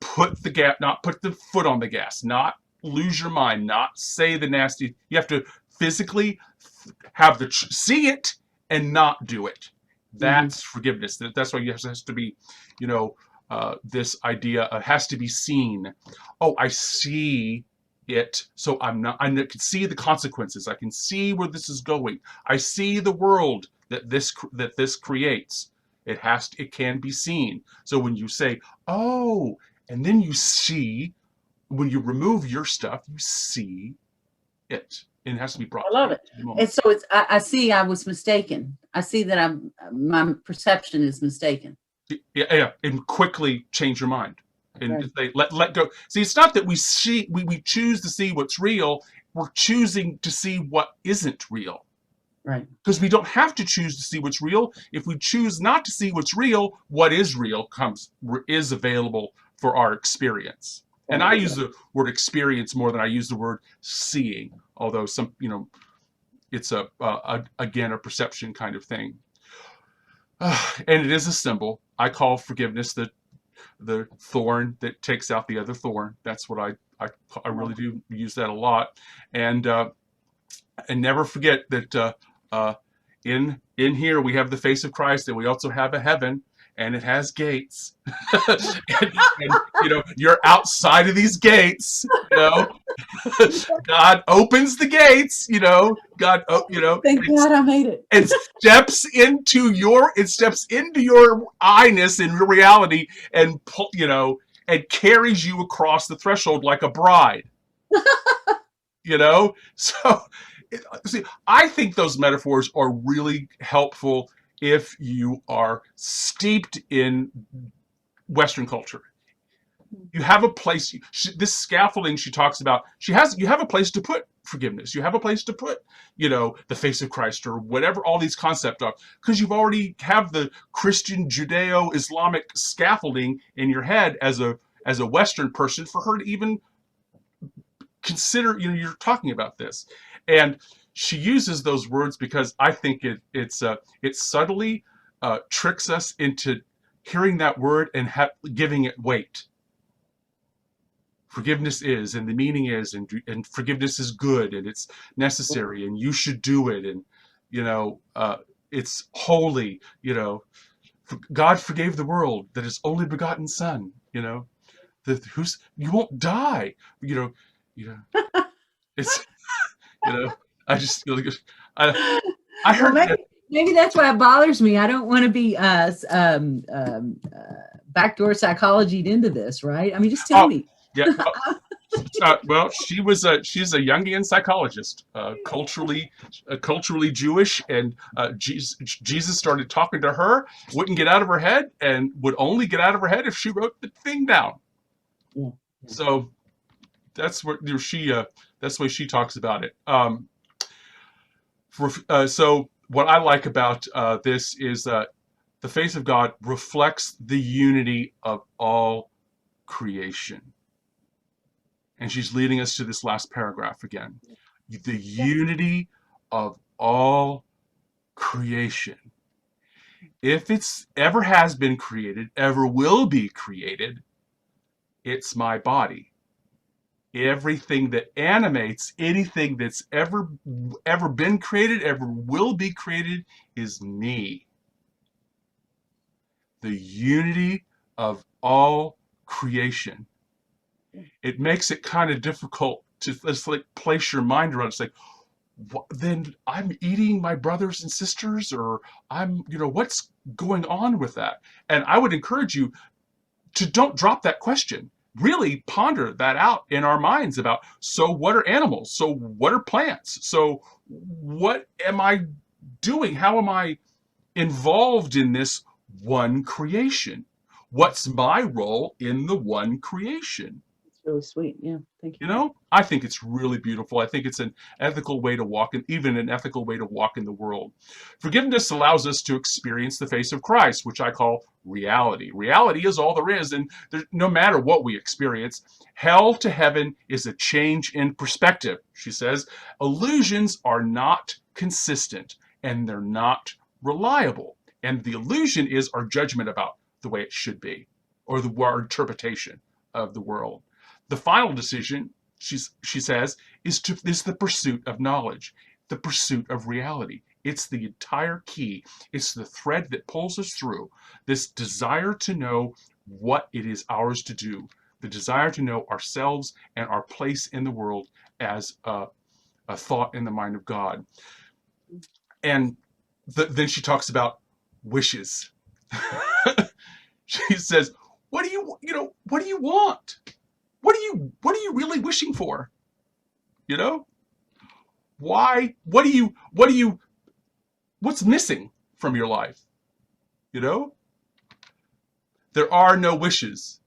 put the foot on the gas, not lose your mind, not say the nasty. You have to physically have see it and not do it. That's forgiveness. That's why it has to be, this idea of has to be seen. Oh, I see it, so I can see the consequences. I can see where this is going. I see the world that this creates. It can be seen. So when you say, oh, and then you see, when you remove your stuff, you see it. And it has to be brought. I love it. And so I see I was mistaken. I see that my perception is mistaken. Yeah, and quickly change your mind and say, let go. See, it's not that we choose to see what's real. We're choosing to see what isn't real. Right. Because we don't have to choose to see what's real. If we choose not to see what's real, what is real is available for our experience. And I use the word experience more than I use the word seeing, although it's again a perception kind of thing. And it is a symbol. I call forgiveness the thorn that takes out the other thorn. That's what I really do use that a lot. And never forget that in here we have the face of Christ, and we also have a heaven, and it has gates. and you're outside of these gates. God opens the gates. Thank God I made it. And steps into your I-ness and your reality, and and carries you across the threshold like a bride. So. See, I think those metaphors are really helpful if you are steeped in Western culture. You have a place. This scaffolding she talks about. You have a place to put forgiveness. You have a place to put, the face of Christ or whatever all these concepts are, because you've already have the Christian Judeo-Islamic scaffolding in your head as a Western person for her to even consider. You're talking about this. And she uses those words because I think it subtly tricks us into hearing that word and giving it weight. Forgiveness is, and the meaning is, and forgiveness is good, and it's necessary, and you should do it, and it's holy. God forgave the world that His only begotten Son. You won't die. It's. I just feel good. I heard maybe that's why it bothers me. I don't want to be backdoor psychologied into this, right? I mean, just tell me. Yeah. Well, she's a Jungian psychologist, culturally Jewish, and Jesus started talking to her, wouldn't get out of her head, and would only get out of her head if she wrote the thing down. Yeah. So that's what that's the way she talks about it. So what I like about this is the face of God reflects the unity of all creation. And she's leading us to this last paragraph again. The unity of all creation. If it's ever has been created, ever will be created, it's my body. Everything that animates anything that's ever been created, ever will be created, is me. The unity of all creation. It makes it kind of difficult to just like place your mind around. It's like, then I'm eating my brothers and sisters, or I'm, what's going on with that? And I would encourage you to don't drop that question. Really ponder that out in our minds about, so what are animals? So what are plants? So what am I doing? How am I involved in this one creation? What's my role in the one creation? It's really sweet. Yeah, thank you. I think it's really beautiful. I think it's an ethical way to walk, and even an ethical way to walk in the world. Forgiveness allows us to experience the face of Christ, which I call reality. Reality is all there is, and no matter what we experience, hell to heaven is a change in perspective. She says, illusions are not consistent, and they're not reliable. And the illusion is our judgment about the way it should be, or our interpretation of the world. The final decision, she says, is the pursuit of knowledge, the pursuit of reality. It's the entire key. It's the thread that pulls us through this desire to know what it is ours to do, the desire to know ourselves and our place in the world as a thought in the mind of God. And then she talks about wishes. She says, what do you want? What are you really wishing for? Why? What's missing from your life? There are no wishes,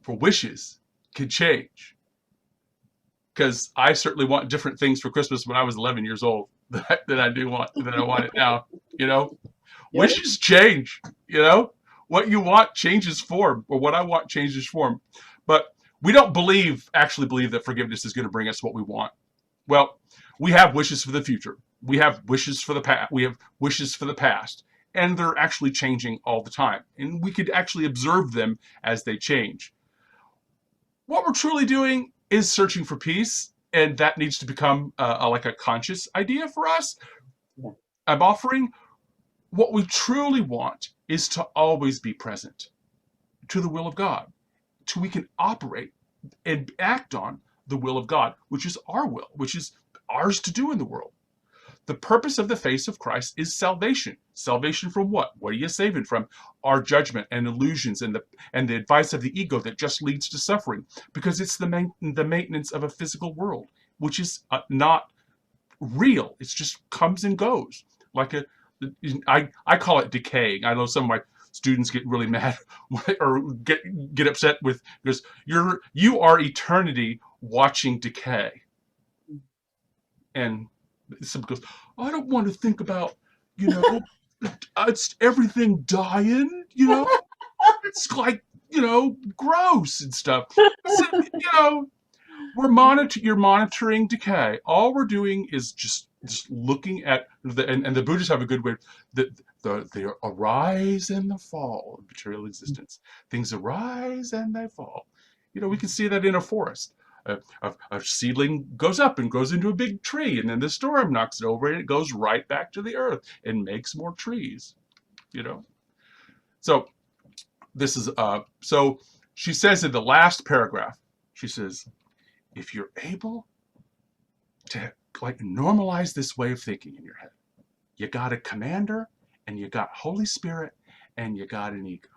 for wishes can change. Because I certainly want different things for Christmas when I was 11 years old than I want it now. Wishes change. What you want changes form, or what I want changes form. But we don't actually believe that forgiveness is going to bring us what we want. Well, we have wishes for the future. We have wishes for the past. We have wishes for the past, and they're actually changing all the time. And we could actually observe them as they change. What we're truly doing is searching for peace, and that needs to become like a conscious idea for us. Yeah. I'm offering what we truly want is to always be present to the will of God, till we can operate and act on the will of God, which is our will, which is ours to do in the world. The purpose of the face of Christ is salvation. Salvation from what? What are you saving from? Our judgment and illusions and the advice of the ego that just leads to suffering, because it's the maintenance of a physical world, which is not real. It just comes and goes. I call it decaying. I know some of my students get really mad or get upset with, because you are eternity watching decay. And somebody goes, I don't want to think about, it's everything dying, it's like, gross and stuff. So, you're monitoring decay. All we're doing is just looking at and the Buddhists have a good way, the arise and the fall of material existence. Things arise and they fall. We can see that in a forest. A seedling goes up and grows into a big tree, and then the storm knocks it over and it goes right back to the earth and makes more trees. So this is so she says in the last paragraph, she says, if you're able to normalize this way of thinking in your head, you got a commander, and you got Holy Spirit, and you got an ego.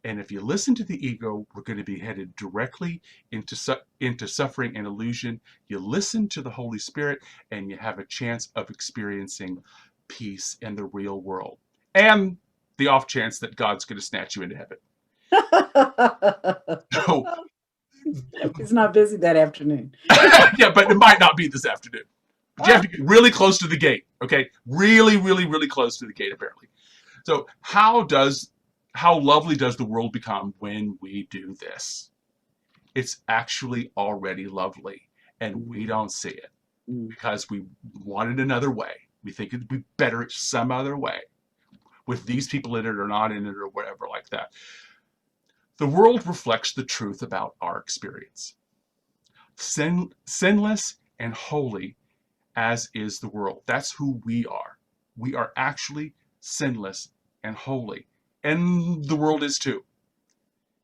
And if you listen to the ego, we're going to be headed directly into suffering and illusion. You listen to the Holy Spirit, and you have a chance of experiencing peace in the real world. And the off chance that God's going to snatch you into heaven. So, he's not busy that afternoon. Yeah, but it might not be this afternoon. But you have to get really close to the gate, okay? Really, really, really close to the gate, apparently. So how lovely does the world become when we do this? It's actually already lovely, and we don't see it because we want it another way. We think it'd be better some other way, with these people in it or not in it or whatever like that. The world reflects the truth about our experience. Sinless and holy as is the world. That's who we are. We are actually sinless and holy. And the world is too.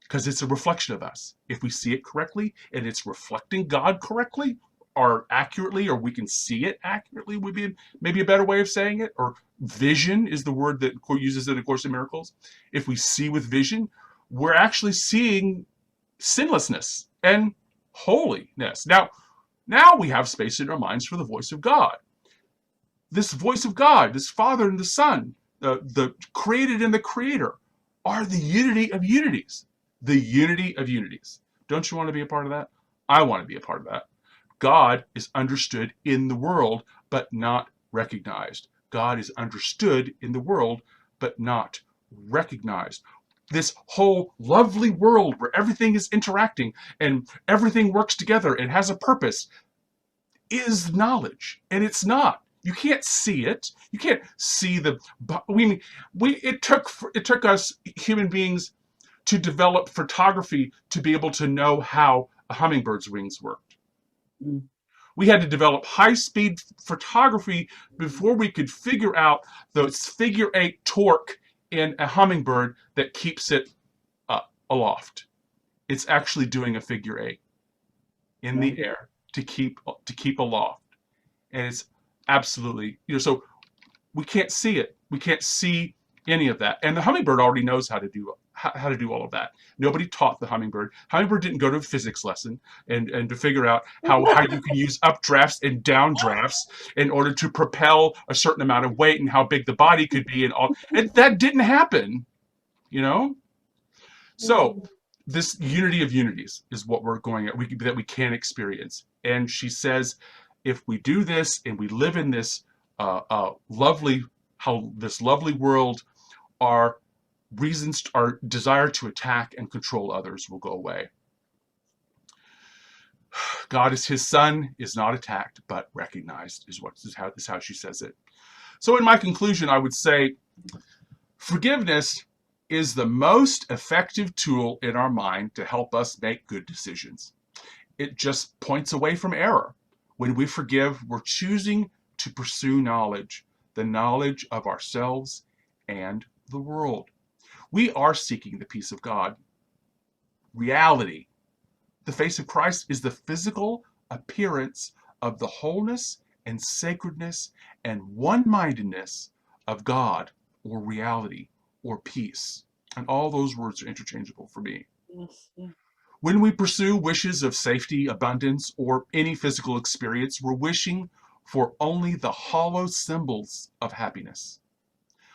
Because it's a reflection of us. If we see it correctly and it's reflecting God correctly or accurately, or we can see it accurately, would be maybe a better way of saying it. Or vision is the word that uses it in A Course in Miracles. If we see with vision, we're actually seeing sinlessness and holiness. Now we have space in our minds for the voice of God. This voice of God, this Father and the Son, the created and the Creator, are the unity of unities. The unity of unities. Don't you want to be a part of that? I want to be a part of that. God is understood in the world, but not recognized. God is understood in the world, but not recognized. This whole lovely world where everything is interacting and everything works together and has a purpose is knowledge, and it's not. You can't see it. You can't see it took us human beings to develop photography to be able to know how a hummingbird's wings worked. We had to develop high-speed photography before we could figure out the figure 8 torque in a hummingbird that keeps it aloft. It's actually doing a figure 8 in the air to keep aloft, and it's absolutely, so we can't see it. We can't see any of that, and the hummingbird already knows how to do all of that. Nobody taught the hummingbird. Hummingbird didn't go to a physics lesson and to figure out how you can use updrafts and downdrafts in order to propel a certain amount of weight and how big the body could be and all. And that didn't happen, So this unity of unities is what we're going at, that we can experience. And she says, if we do this and we live in this lovely world, our desire to attack and control others will go away. God as his son is not attacked, but recognized, is how she says it. So in my conclusion, I would say forgiveness is the most effective tool in our mind to help us make good decisions. It just points away from error. When we forgive, we're choosing to pursue knowledge, the knowledge of ourselves and the world. We are seeking the peace of God. Reality. The face of Christ is the physical appearance of the wholeness and sacredness and one-mindedness of God, or reality, or peace. And all those words are interchangeable for me. Yes, yeah. When we pursue wishes of safety, abundance, or any physical experience, we're wishing for only the hollow symbols of happiness,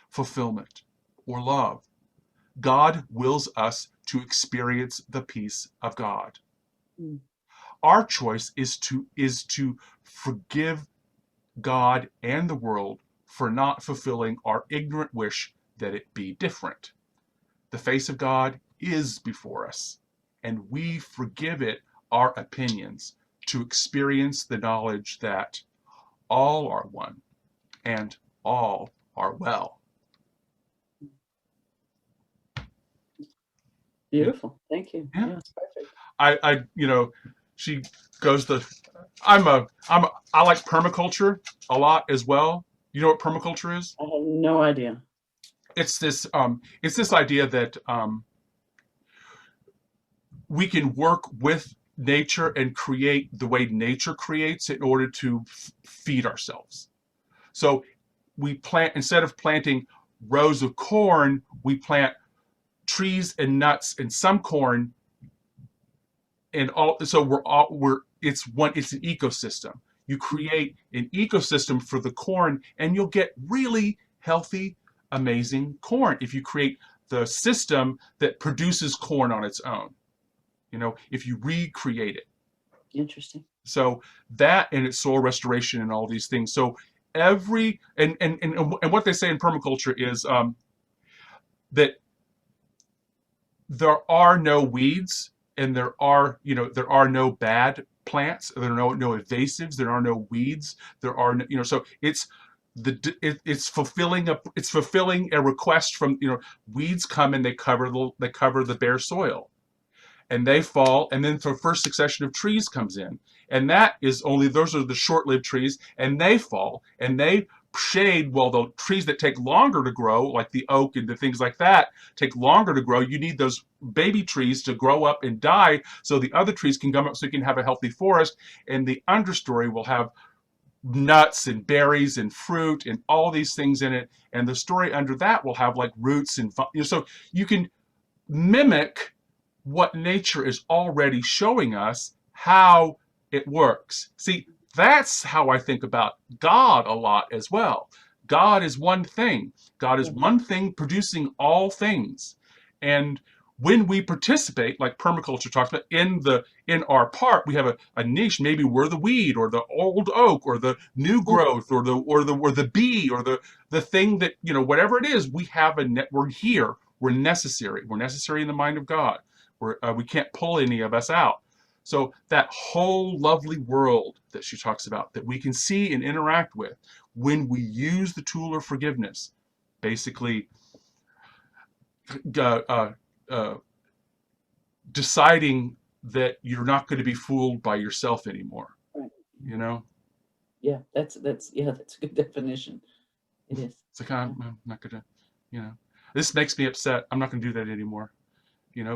fulfillment, or love. God wills us to experience the peace of God. Our choice is to forgive God and the world for not fulfilling our ignorant wish that it be different. The face of God is before us, and we forgive it our opinions to experience the knowledge that all are one and all are well. Beautiful. Thank you. Yeah. Yes, perfect. She goes I like permaculture a lot as well. You know what permaculture is? I have no idea. It's this idea that we can work with nature and create the way nature creates in order to feed ourselves. So we plant, instead of planting rows of corn, we plant trees and nuts and some corn, and all. So it's an ecosystem. You create an ecosystem for the corn, and you'll get really healthy, amazing corn if you create the system that produces corn on its own. If you recreate it. Interesting. So that, and it's soil restoration and all these things. So and what they say in permaculture is that there are no weeds, and there are no bad plants. There are no invasives. There are no weeds. There are no, so it's fulfilling a request from, weeds come and they cover the bare soil, and they fall, and then the first succession of trees comes in, and those are the short-lived trees, and they fall and they shade. Well, the trees that take longer to grow, like the oak and the things like that, take longer to grow. You need those baby trees to grow up and die so the other trees can come up, so you can have a healthy forest, and the understory will have nuts and berries and fruit and all these things in it, and the story under that will have like roots and so you can mimic what nature is already showing us how it works. See, that's how I think about God a lot as well. God is one thing. God is one thing producing all things. And when we participate, like permaculture talks about, in our part, we have a niche. Maybe we're the weed, or the old oak, or the new growth, or the bee, or the thing that, whatever it is, we have we're here. We're necessary. We're necessary in the mind of God. We can't pull any of us out. So that whole lovely world that she talks about, that we can see and interact with when we use the tool of forgiveness, basically deciding that you're not going to be fooled by yourself anymore. Right. Yeah, that's a good definition. It is. It's like, I'm not going to, this makes me upset. I'm not going to do that anymore.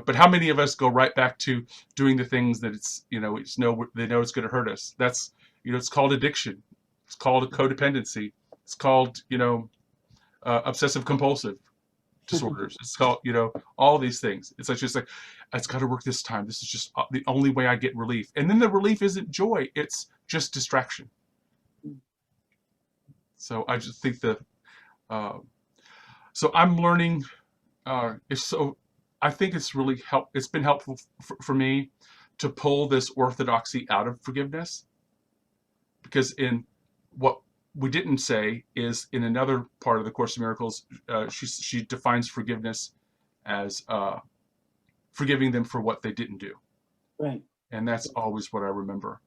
But how many of us go right back to doing the things that they know it's going to hurt us? That's, it's called addiction. It's called codependency. It's called, obsessive compulsive disorders. It's called, all these things. It's it's got to work this time. This is just the only way I get relief. And then the relief isn't joy. It's just distraction. So I just think so I'm learning, I think it's really it's been helpful for me to pull this orthodoxy out of forgiveness, because in what we didn't say is, in another part of the Course of Miracles, she defines forgiveness as forgiving them for what they didn't do. Right. And that's always what I remember.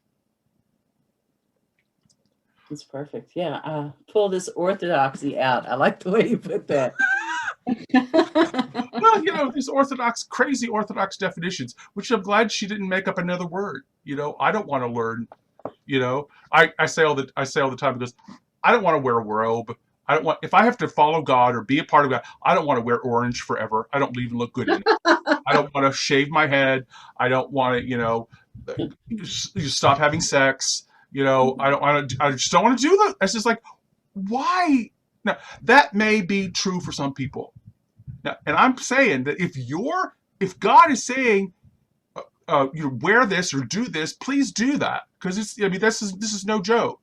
That's perfect. Yeah. Pull this orthodoxy out. I like the way you put that. Well, these crazy orthodox definitions, which I'm glad she didn't make up another word. I don't want to learn. I say all the time, because I don't want to wear a robe. If I have to follow God or be a part of God, I don't want to wear orange forever. I don't even look good in it. I don't want to shave my head. I don't want to, stop having sex. I just don't want to do that. It's just like, why? Now, that may be true for some people. Now, and I'm saying that if God is saying, wear this or do this, please do that, because this is no joke.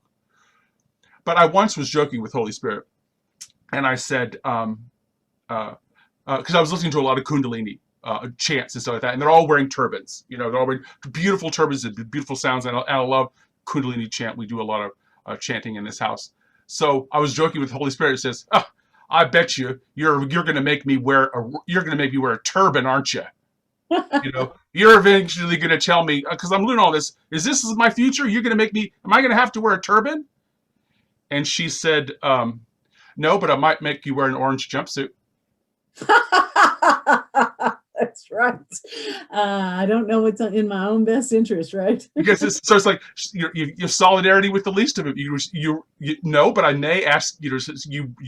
But I once was joking with Holy Spirit, and I said, because I was listening to a lot of Kundalini chants and stuff like that, and they're all wearing turbans. They're all wearing beautiful turbans and beautiful sounds, and I love Kundalini chant. We do a lot of chanting in this house. So I was joking with the Holy Spirit. It says, I bet you're going to make me wear a turban, aren't you? You're eventually going to tell me, because I'm learning all this, is this my future? Am I going to have to wear a turban? And she said, no, but I might make you wear an orange jumpsuit. That's right. I don't know what's in my own best interest, right? Because it's like you have solidarity with the least of it. You no, but I may ask. You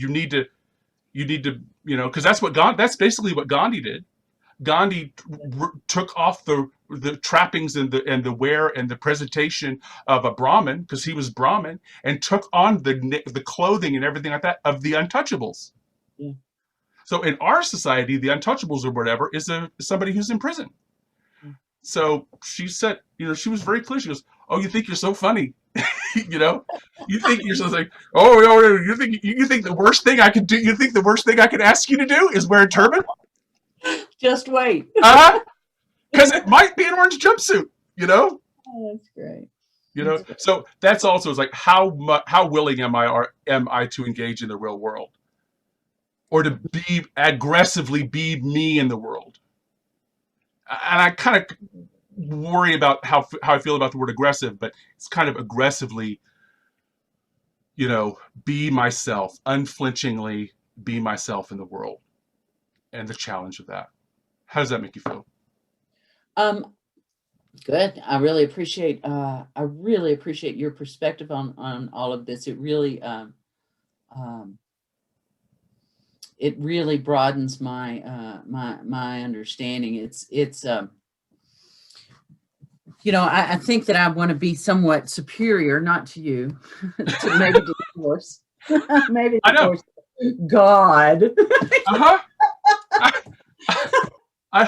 need to, because that's basically what Gandhi did. Gandhi took off the trappings and the wear and the presentation of a Brahmin, because he was Brahmin, and took on the clothing and everything like that of the untouchables. Yeah. So in our society, the untouchables or whatever is somebody who's in prison. Mm. So she said, she was very clear. She goes, "Oh, you think you're so funny, You think you're so like, oh, you think the worst thing I could do? You think the worst thing I could ask you to do is wear a turban? Just wait. Because it might be an orange jumpsuit. Oh, that's great. So that's also, is like, how willing am I to engage in the real world? or to be aggressively be me in the world. And I kind of worry about how I feel about the word aggressive, but it's kind of aggressively, be myself, unflinchingly be myself in the world, and the challenge of that. How does that make you feel? Good. I really appreciate your perspective on all of this. It really broadens my understanding. I think that I want to be somewhat superior, not to you, to maybe to the course. Maybe I know. Course. God.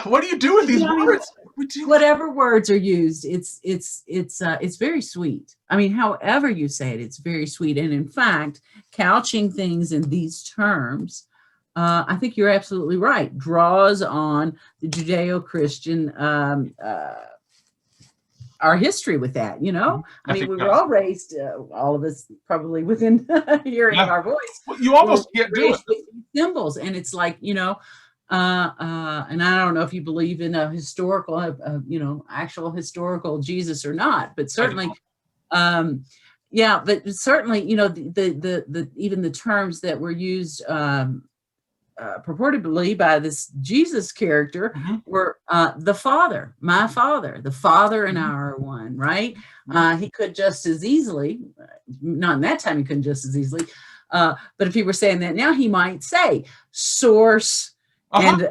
What do you do with these words? Whatever words are used, it's very sweet. I mean, however you say it, it's very sweet. And in fact, couching things in these terms, I think you're absolutely right, draws on the Judeo-Christian our history with that, I mean, we were all raised, all of us probably within hearing of our voice. Well, you almost can't do it. With symbols, and it's like, and I don't know if you believe in a historical, actual historical Jesus or not, but certainly, but certainly, the even the terms that were used purportedly by this Jesus character were the Father, my Father, the Father and our one, right? He could just as easily, not in that time he couldn't just as easily, but if he were saying that now, he might say source and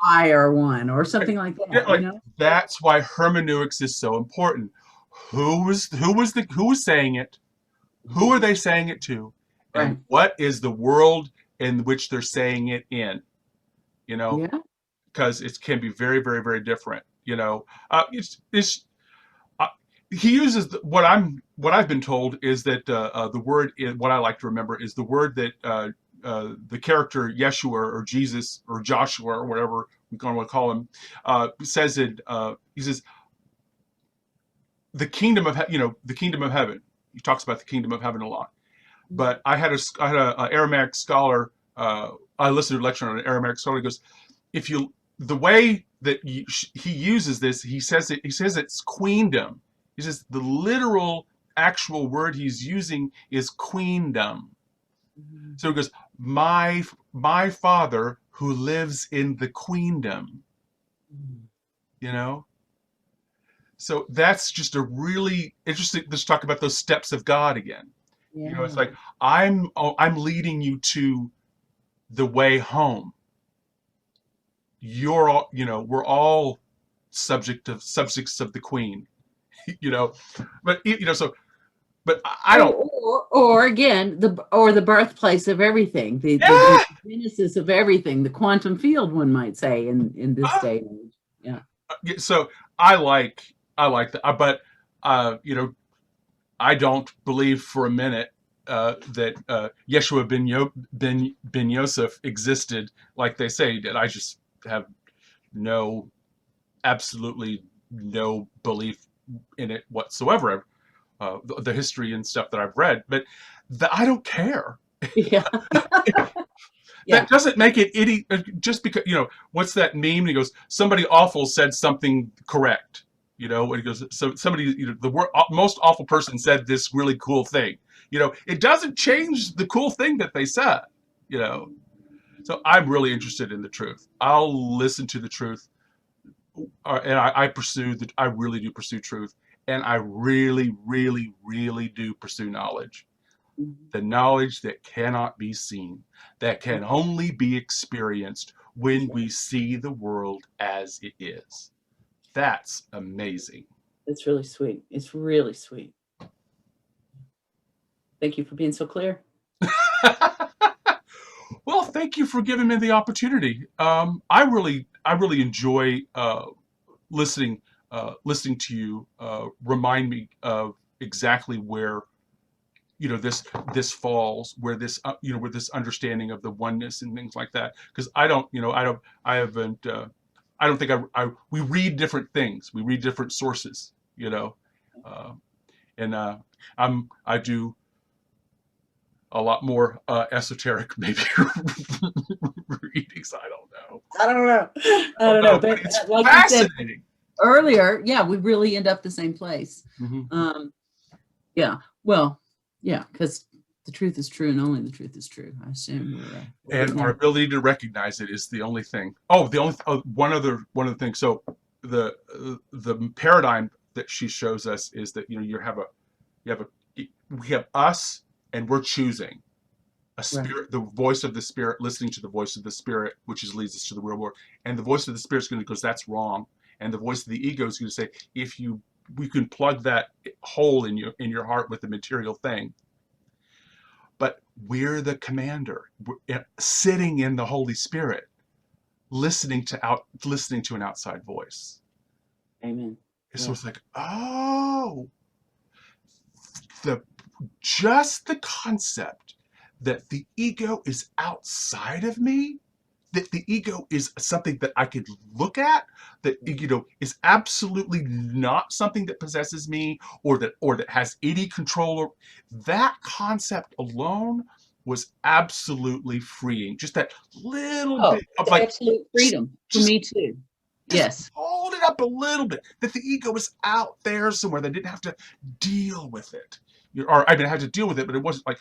I are one, or something like that. That's why hermeneutics is so important. Who was saying it? Who are they saying it to? And what is the world in which they're saying it in? Because it can be very, very, very different. He uses what I've been told is that the word, what I like to remember is the word that the character Yeshua or Jesus or Joshua or whatever we're going to call him says it. He says the kingdom of the kingdom of heaven. He talks about the kingdom of heaven a lot. But I had a Aramaic scholar. I listened to a lecture on an Aramaic scholar. He goes, the way that he uses this, he says it's queendom. He says the literal actual word he's using is queendom. So he goes, my Father who lives in the queendom. So that's just a really interesting. Let's talk about those steps of God again. It's like I'm leading you to the way home. You're all, we're all subjects of the Queen, but but I don't. Or again, the birthplace of everything, the genesis of everything, the quantum field, one might say, in this day and age. Yeah. So I like that, but I don't believe for a minute that Yeshua ben Yosef existed like they say he did. I just have absolutely no belief in it whatsoever. The history and stuff that I've read, but I don't care. Yeah. That doesn't make it just because, what's that meme? And he goes, somebody awful said something correct. And he goes, so somebody, the most awful person said this really cool thing. It doesn't change the cool thing that they said, So I'm really interested in the truth. I'll listen to the truth. And I really do pursue truth. And I really, really, really do pursue knowledge. The knowledge that cannot be seen, that can only be experienced when we see the world as it is. That's amazing. It's really sweet. It's really sweet. Thank you for being so clear. Well, thank you for giving me the opportunity. I really enjoy listening to you remind me of exactly where this falls, where this where this understanding of the oneness and things like that, because I don't think we read different things, we read different sources, and I do a lot more esoteric maybe I don't know. I don't No, know. but But it's like you said fascinating. earlier, yeah, we really end up the same place. Mhm. Yeah. Well, yeah, because the truth is true and only the truth is true. I assume we're And our ability to recognize it is the only thing. Oh, the only one of the things. So the paradigm that she shows us is that we have us, and we're choosing a spirit, the voice of the spirit, listening to the voice of the spirit, which leads us to the real world. And the voice of the spirit is going to go, that's wrong. And the voice of the ego is going to say, we can plug that hole in your heart with the material thing. But we're the commander. We're sitting in the Holy Spirit, listening to an outside voice. Amen. So it's like, oh, just the concept that the ego is outside of me, that the ego is something that I could look at, that is absolutely not something that possesses me or that has any control. That concept alone was absolutely freeing. Just that little bit of absolute freedom for me too. Yes. Hold it up a little bit. That the ego was out there somewhere. They didn't have to deal with it. Or I didn't have to deal with it, but it wasn't like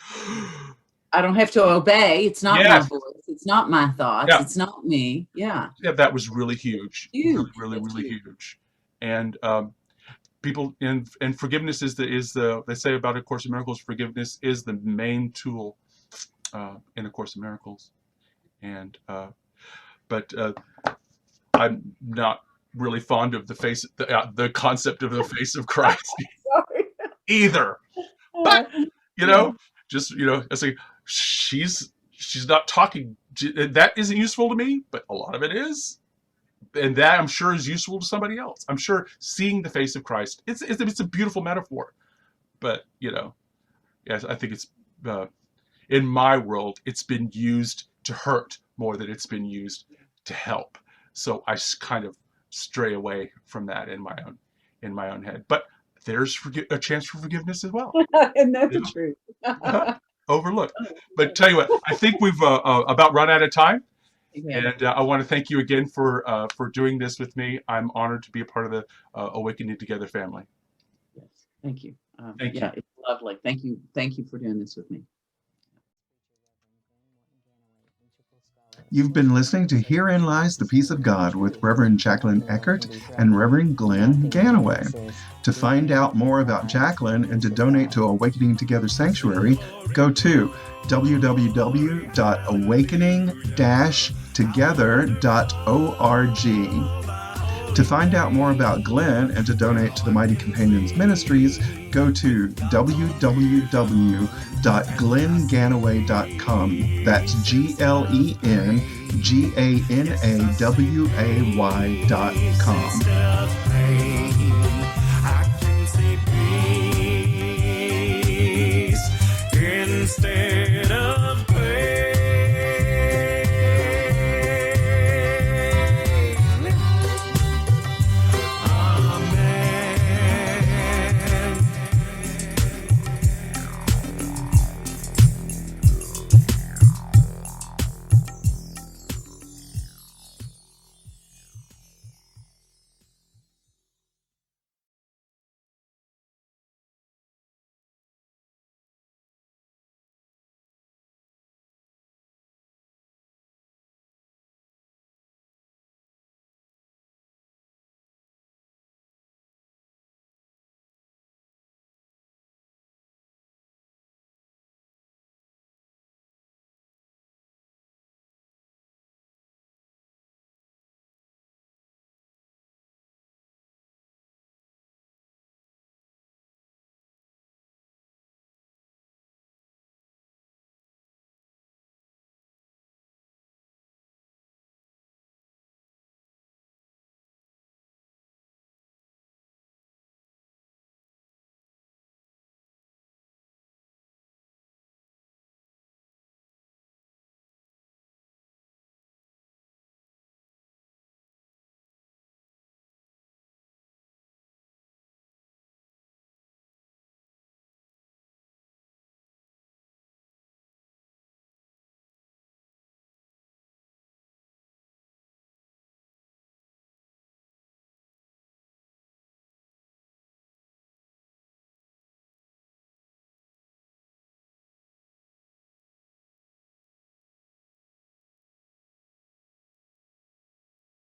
I don't have to obey. It's not my voice. It's not my thoughts. Yeah. It's not me. Yeah. Yeah, that was really huge. Huge. Really huge. And people in forgiveness is they say about A Course in Miracles, forgiveness is the main tool in A Course in Miracles. And but I'm not really fond of the concept of the face of Christ either. But I say she's not talking. That isn't useful to me, but a lot of it is, and that I'm sure is useful to somebody else. I'm sure seeing the face of Christ, it's a beautiful metaphor, but yes, I think it's in my world, it's been used to hurt more than it's been used to help. So I kind of stray away from that in my own head. But there's a chance for forgiveness as well. And that's the truth. Overlooked. But tell you what, I think we've about run out of time. Okay. And I want to thank you again for doing this with me. I'm honored to be a part of the Awakening Together family. Yes, thank you. Thank you. Yeah, it's lovely. Thank you for doing this with me. You've been listening to Herein Lies the Peace of God with Reverend Jacquelyn Eckert and Reverend Glen Ganaway. To find out more about Jacquelyn and to donate to Awakening Together Sanctuary, go to www.awakening-together.org. To find out more about Glen and to donate to the Mighty Companions Ministries, go to www.glenganaway.com. That's GLENGANAWAY.com. I can see peace instead